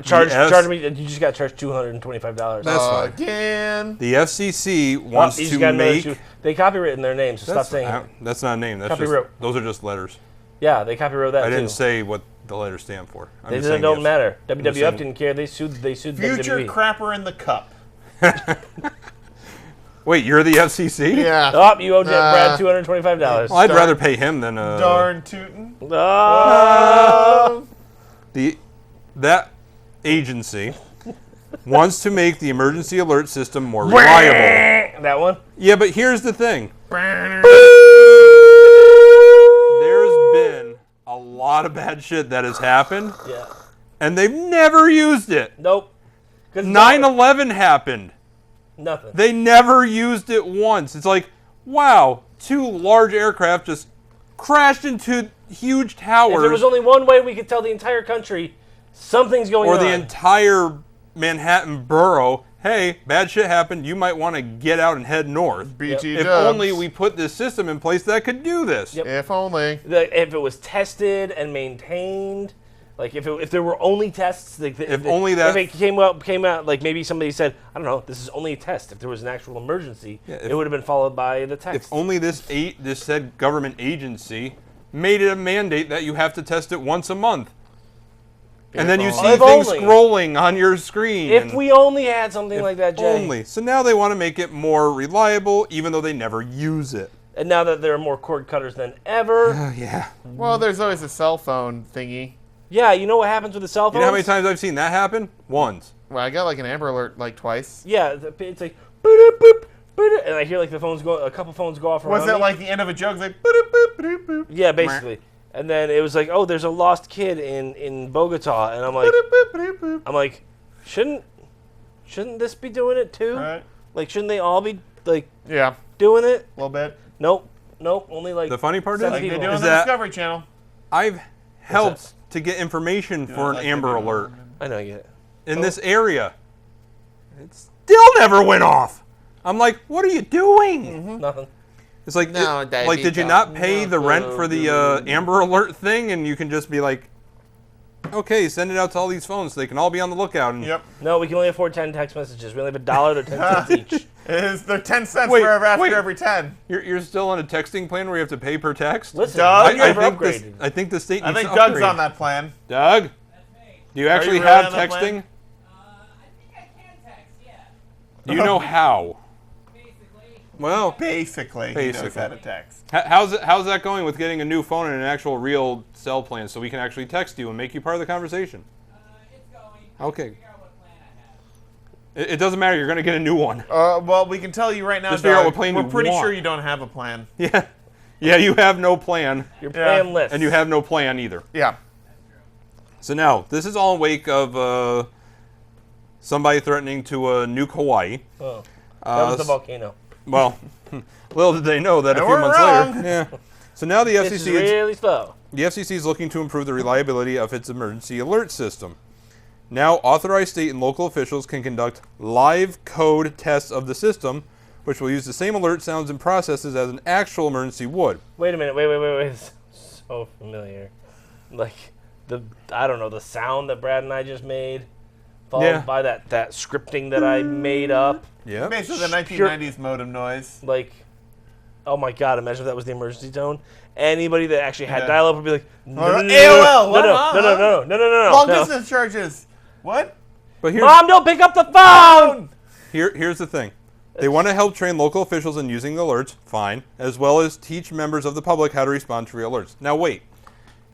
charge Yes. me. You just got charged $225. That's fine. Again. The FCC wants You to just got another make. They copywritten their names, so stop That's, saying it. that's not a name. That's just, Copyright. those are just letters. Yeah, they copywrote that I too. didn't say what the letters stand for. I'm They just saying don't the matter. just WWF saying- didn't care. They sued Future WWE. crapper in the cup. Wait, you're the FCC? Yeah. Oh, you owe Brad $225. Well, I'd rather pay him than Darn tootin'. Oh. that agency wants to make the emergency alert system more reliable. That one? Yeah, but here's the thing. There's been a lot of bad shit that has happened, Yeah. and they've never used it. Nope. 'Cause 9/11 happened. Nothing. They never used it once. It's like, wow, 2 large aircraft just crashed into huge towers. If there was only one way we could tell the entire country something's going or on. the entire Manhattan borough, hey, bad shit happened, you might want to get out and head north. BT If dubs. only we put this system in place that could do this. Yep. If only. If it was tested and maintained, like if there were only tests, like If only that- if it came out like maybe somebody said, I don't know, this is only a test. If there was an actual emergency, it would have been followed by the test. If only this said government agency made it a mandate that you have to test it once a month. And then you see If things only. scrolling on your screen. If and we only had something like that, Jay. only. So now they want to make it more reliable, even though they never use it. And now that there are more cord cutters than ever, Oh, yeah. Well, there's always a cell phone thingy. yeah, you know what happens with the cell phones? You know how many times I've seen that happen? Once. Well, I got like an Amber Alert like twice. Yeah, it's like boop boop and I hear like the phones go, a couple phones go off around Was it me. like the end of a joke? It's like, boop, boop, boop, boop. Yeah, basically. And then it was like, oh, there's a lost kid in Bogota, and I'm like, Boop, boop, boop, boop. shouldn't this be doing it too? Right. Like, shouldn't they all be like Yeah, doing it? a little bit. Nope, only like The funny part seven Like they people. do on Is the that- Discovery Channel. I've helped to get information for an like Amber they do. Alert I know, I get it. in this area. It still never went off. I'm like, what are you doing? Nothing. It's like, No, that'd like, be did you dumb. not pay the rent for the Amber Alert thing? And you can just be like, okay, send it out to all these phones so they can all be on the lookout. And Yep. No, we can only afford 10 text messages. We only have $1 to 10 cents each. They're 10 cents Wait, after wait. every 10. You're still on a texting plan where you have to pay per text? Listen, Doug, we never I think upgraded. I think the state I needs think to Doug's upgrade. on that plan. Doug, do you actually really have on that plan? texting? I think I can text, yeah. Do you know how? Basically. Well, Basically, he knows Basically. how to text. how's that going with getting a new phone and an actual real cell plan so we can actually text you and make you part of the conversation? It's going. Okay. Figure out what plan I have. It doesn't matter. You're going to get a new one. Well, we can tell you right now, Just figure out Doug, what plane we're you pretty want. sure you don't have a plan. Yeah. Yeah, you have no plan, Your Yeah. plan list. and you have no plan either. Yeah. So now, this is all in wake of somebody threatening to nuke Hawaii. Oh, that was the volcano. Well, little did they know that a And few we're months wrong. later. Yeah. So now the This is really slow. The FCC is looking to improve the reliability of its emergency alert system. Now, authorized state and local officials can conduct live code tests of the system, which will use the same alert sounds and processes as an actual emergency would. Wait a minute. Wait. It's so familiar. Like I don't know, the sound that Brad and I just made, followed Yeah. by that scripting that I made up. Yeah. Basically, the 1990s modem noise. Like, oh my God! Imagine if that was the emergency tone. Anybody that actually had Yeah. dial-up would be like, no, Or no, no, AOL, what? no. Long distance charges. What? But Mom, don't pick up the phone. here's the thing. They want to help train local officials in using the alerts, fine, as well as teach members of the public how to respond to real alerts. Now wait.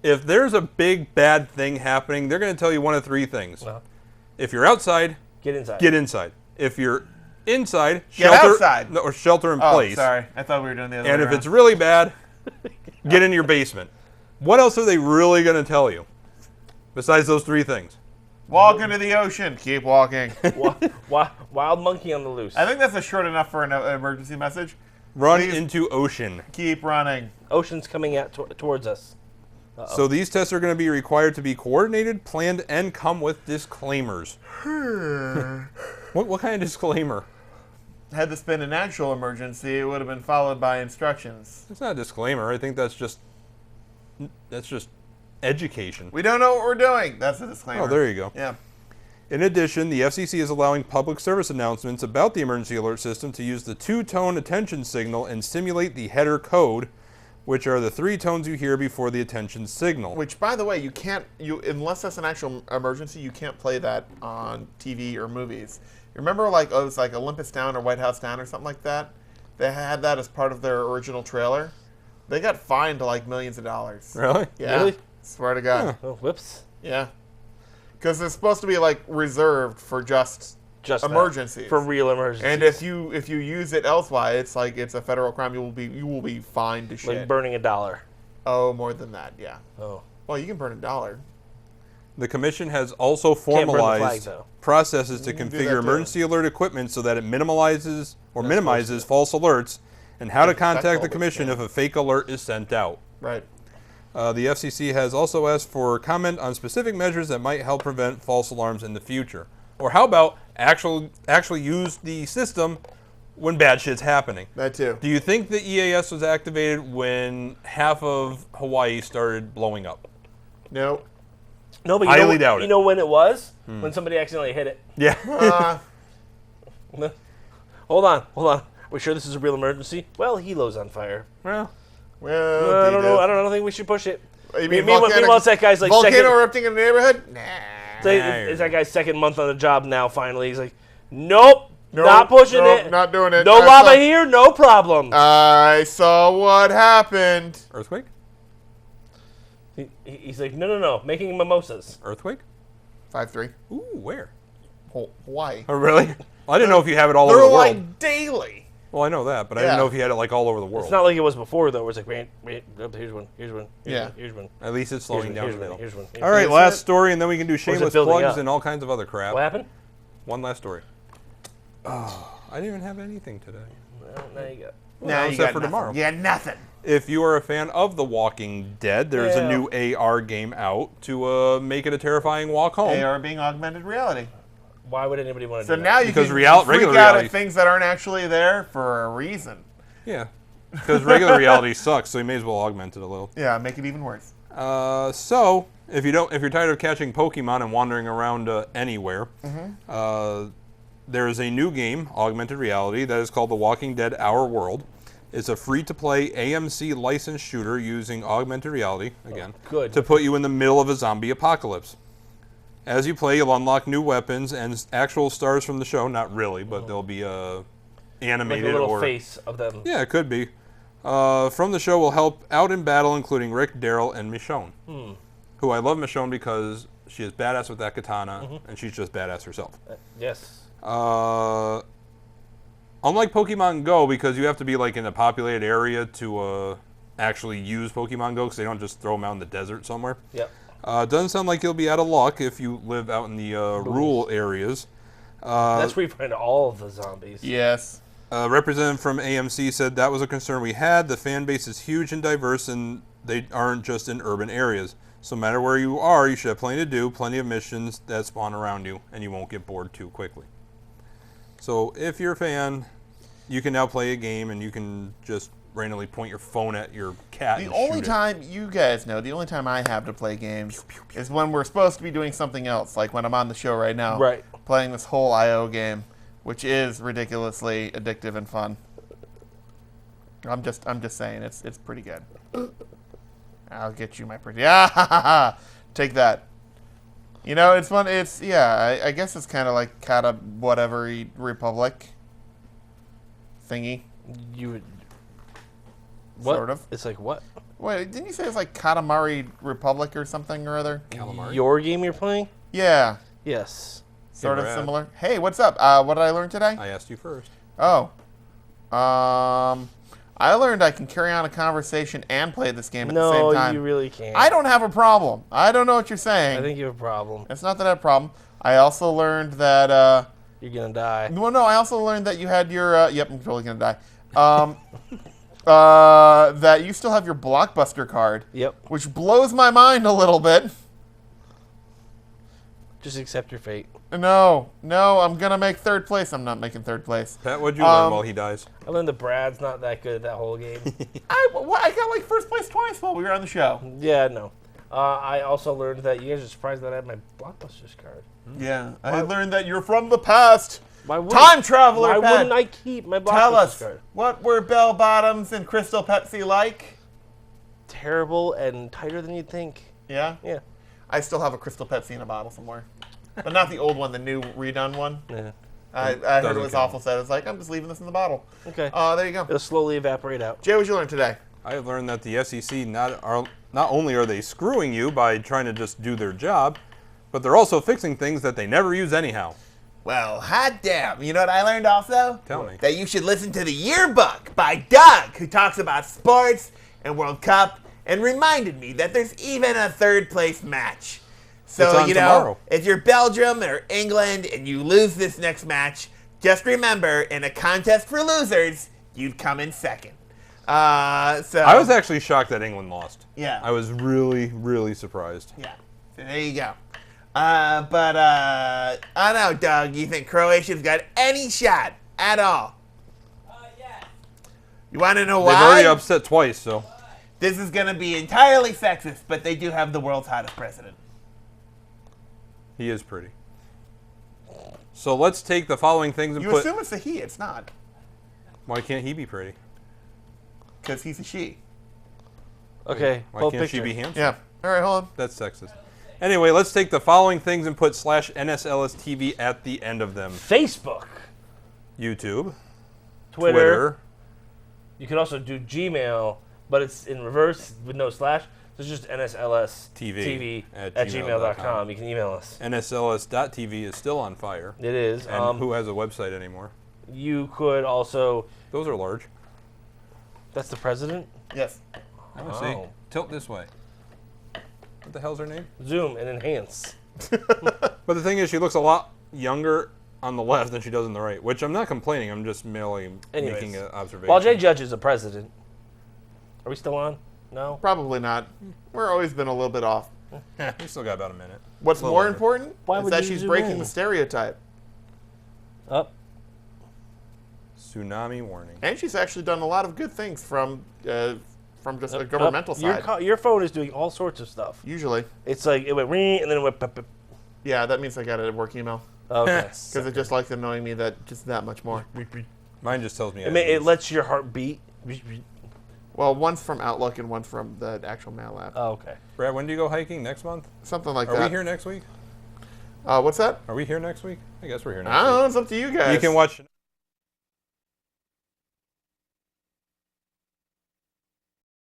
If there's a big bad thing happening, they're going to tell you one of three things. No. If you're outside, Get inside. get inside. If you're inside, Get shelter outside. no, or shelter in Oh, place. sorry. I thought we were doing the other And way if it's around. really bad, get in your basement. What else are they really going to tell you besides those three things? Walk into the ocean. Keep walking. Wild monkey on the loose. I think that's a short enough for an emergency message. Run Please. into ocean. Keep running. Ocean's coming at towards us. So these tests are going to be required to be coordinated, planned, and come with disclaimers. What kind of disclaimer? Had this been an actual emergency, it would have been followed by instructions. It's not a disclaimer. I think that's just education. We don't know what we're doing. That's a disclaimer. Oh, there you go. Yeah. In addition, the FCC is allowing public service announcements about the emergency alert system to use the two-tone attention signal and simulate the header code, which are the three tones you hear before the attention signal. Which, by the way, you can't, unless that's an actual emergency, you can't play that on TV or movies. You remember, like, it was like Olympus Down or White House Down or something like that? They had that as part of their original trailer. They got fined like millions of dollars. Really? Yeah. Really? Swear to God. Oh, whoops. Yeah. Because it's supposed to be like reserved for just Just emergencies. that. For real emergencies. And if you use it elsewhere, it's like it's a federal crime. You will be fined to shit. like burning $1. Oh, more than that, yeah. Oh. Well, you can burn $1. The Commission has also Can't burn the flag, formalized though. processes to You can do configure that, too. emergency alert equipment so that it minimizes false alerts and how to That's all contact the they Commission can. if a fake alert is sent out. Right. The FCC has also asked for comment on specific measures that might help prevent false alarms in the future. Or how about actually use the system when bad shit's happening? That too. Do you think the EAS was activated when half of Hawaii started blowing up? No. No, but Highly doubt it. You know when it was? When somebody accidentally hit it. Yeah. Hold on. We're sure this is a real emergency? Well, Hilo's on fire. Well, Well, I don't know. I don't think we should push it. You mean Meanwhile, it's that guy's like volcano second. erupting in the neighborhood? Nah. It's that guy's second month on the job now. Finally, he's like, nope, Nope, not pushing nope, it. not doing it. No I lava saw- here, no problem. I saw what happened. earthquake? He's like, no, making mimosas. Earthquake? 5-3. Ooh, where? Hawaii. Oh, really? Well, I didn't know if you have it all They're over the like world. daily. Well, I know that, but I Yeah. didn't know if he had it like all over the world. It's not like it was before, though, where it's like, wait, here's one, here's one, Yeah. here's one. At least it's slowing down a Here's one, little. here's one. All right, Is last it? story, and then we can do shameless building plugs up? and all kinds of other crap. What happened? One last story. Oh, I didn't even have anything today. Well, now you got. Now I'll you set got for nothing. tomorrow. You got nothing. If you are a fan of The Walking Dead, there's a new AR game out to make it a terrifying walk home. AR being augmented reality. Why would anybody want to So do now that? you Because can regular freak out reality- at things that aren't actually there for a reason. Yeah, because regular reality sucks, so you may as well augment it a little. Yeah, make it even worse. So if you're tired of catching Pokemon and wandering around anywhere, there is a new game, augmented reality, that is called The Walking Dead: Our World. It's a free-to-play AMC licensed shooter using augmented reality again good. to put you in the middle of a zombie apocalypse. As you play, you'll unlock new weapons and actual stars from the show. Not really, but they'll be Like animated a little or face of them. yeah, it could be. From the show will help out in battle, including Rick, Daryl, and Michonne. Who I love Michonne because she is badass with that katana, and she's just badass herself. Yes. Unlike Pokemon Go, because you have to be like in a populated area to actually use Pokemon Go, because they don't just throw them out in the desert somewhere. Yep. Doesn't sound like you'll be out of luck if you live out in the rural areas. That's where you find all of the zombies. Yes. A representative from AMC said that was a concern we had. The fan base is huge and diverse, and they aren't just in urban areas. So no matter where you are, you should have plenty to do, plenty of missions that spawn around you, and you won't get bored too quickly. So if you're a fan, you can now play a game, and you can just randomly point your phone at your cat The and only shoot time, you guys know, the only time I have to play games is when we're supposed to be doing something else, like when I'm on the show right now. Right. Playing this whole IO game, which is ridiculously addictive and fun. I'm just saying, it's pretty good. I'll get you my pretty. Take that. You know, it's fun. It's I guess it's kind of like Kata whatever Republic thingy. You would. What? Sort of. It's like what? Wait, didn't you say it's like Katamari Republic or something or other? Calamari. Your game you're playing? Yeah, Yes. sort of Brad. similar. Hey, what's up? What did I learn today? I asked you first. Oh, I learned I can carry on a conversation and play this game at the No, same time. you really can't. I don't have a problem. I don't know what you're saying. I think you have a problem. It's not that I have a problem. I also learned that. You're gonna die. Well, no, I also learned that you had your. Yep, I'm totally gonna die. That you still have your Blockbuster card. Yep. Which blows my mind a little bit. Just accept your fate. No, I'm gonna make third place. I'm not making third place. Pat, what'd you learn while he dies? I learned that Brad's not that good at that whole game. I got like first place twice while we were on the show. Yeah, no. I also learned that you guys are surprised that I have my Blockbusters card. Yeah, I learned that you're from the past. Why wouldn't- Time traveler, Why Pat. wouldn't I keep my Blockbusters Tell us, card? what were Bell Bottoms and Crystal Pepsi like? Terrible and tighter than you'd think. Yeah? Yeah. I still have a Crystal Pepsi in a bottle somewhere. But not the old one, the new redone one. Yeah. I heard it Doesn't was count. awful, so I was like, I'm just leaving this in the bottle. Okay. There you go. It'll slowly evaporate out. Jay, what'd you learn today? I have learned that the SEC not only are they screwing you by trying to just do their job, but they're also fixing things that they never use anyhow. Well, hot damn. You know what I learned also? Tell me. That you should listen to the Yearbook by Doug, who talks about sports and World Cup, and reminded me that there's even a third place match. So, It's on tomorrow. if you're Belgium or England and you lose this next match, just remember, in a contest for losers, you'd come in second. I was actually shocked that England lost. Yeah. I was really, really surprised. Yeah. So there you go. I don't know, Doug. You think Croatia's got any shot at all? Yes. You want to know They've why? already upset twice, so. This is going to be entirely sexist, but they do have the world's hottest president. He is pretty. So let's take the following things and You put. assume it's a he, it's not. Why can't he be pretty? Because he's a she. Okay. Why pull can't picture. she be handsome? Yeah. All right, hold on. That's sexist. Anyway, let's take the following things and put /NSLS TV at the end of them. Facebook. YouTube. Twitter. You can also do Gmail, but it's in reverse with no slash. So it's just NSLS TV at at gmail.com. You can email us. NSLS.TV is still on fire. It is. And who has a website anymore? You could also Those are large. That's the president? Yes. Let me see. Tilt this way. What the hell's her name? Zoom and enhance. But the thing is, she looks a lot younger on the left than she does on the right, which I'm not complaining. I'm just merely making an observation. While Jay Judge is the president. Are we still on? No? Probably not. We're always been a little bit off. We still got about a minute. What's A little more under. important Why is would that you she's zoom breaking in? the stereotype. Up. Tsunami warning. And she's actually done a lot of good things from just a governmental side. Your phone is doing all sorts of stuff. Usually. It's like, it went ring and then it went... Pop, pop. Yeah, that means I got a work email. Okay. Because it just likes annoying me just that much more. Mine just tells me. It lets your heart beat. Well, one's from Outlook and one's from the actual mail app. Oh, okay. Brad, when do you go hiking? Next month? Something like Are that. we here next week? What's that? Are we here next week? I guess we're here next I don't week. know. It's up to you guys. You can watch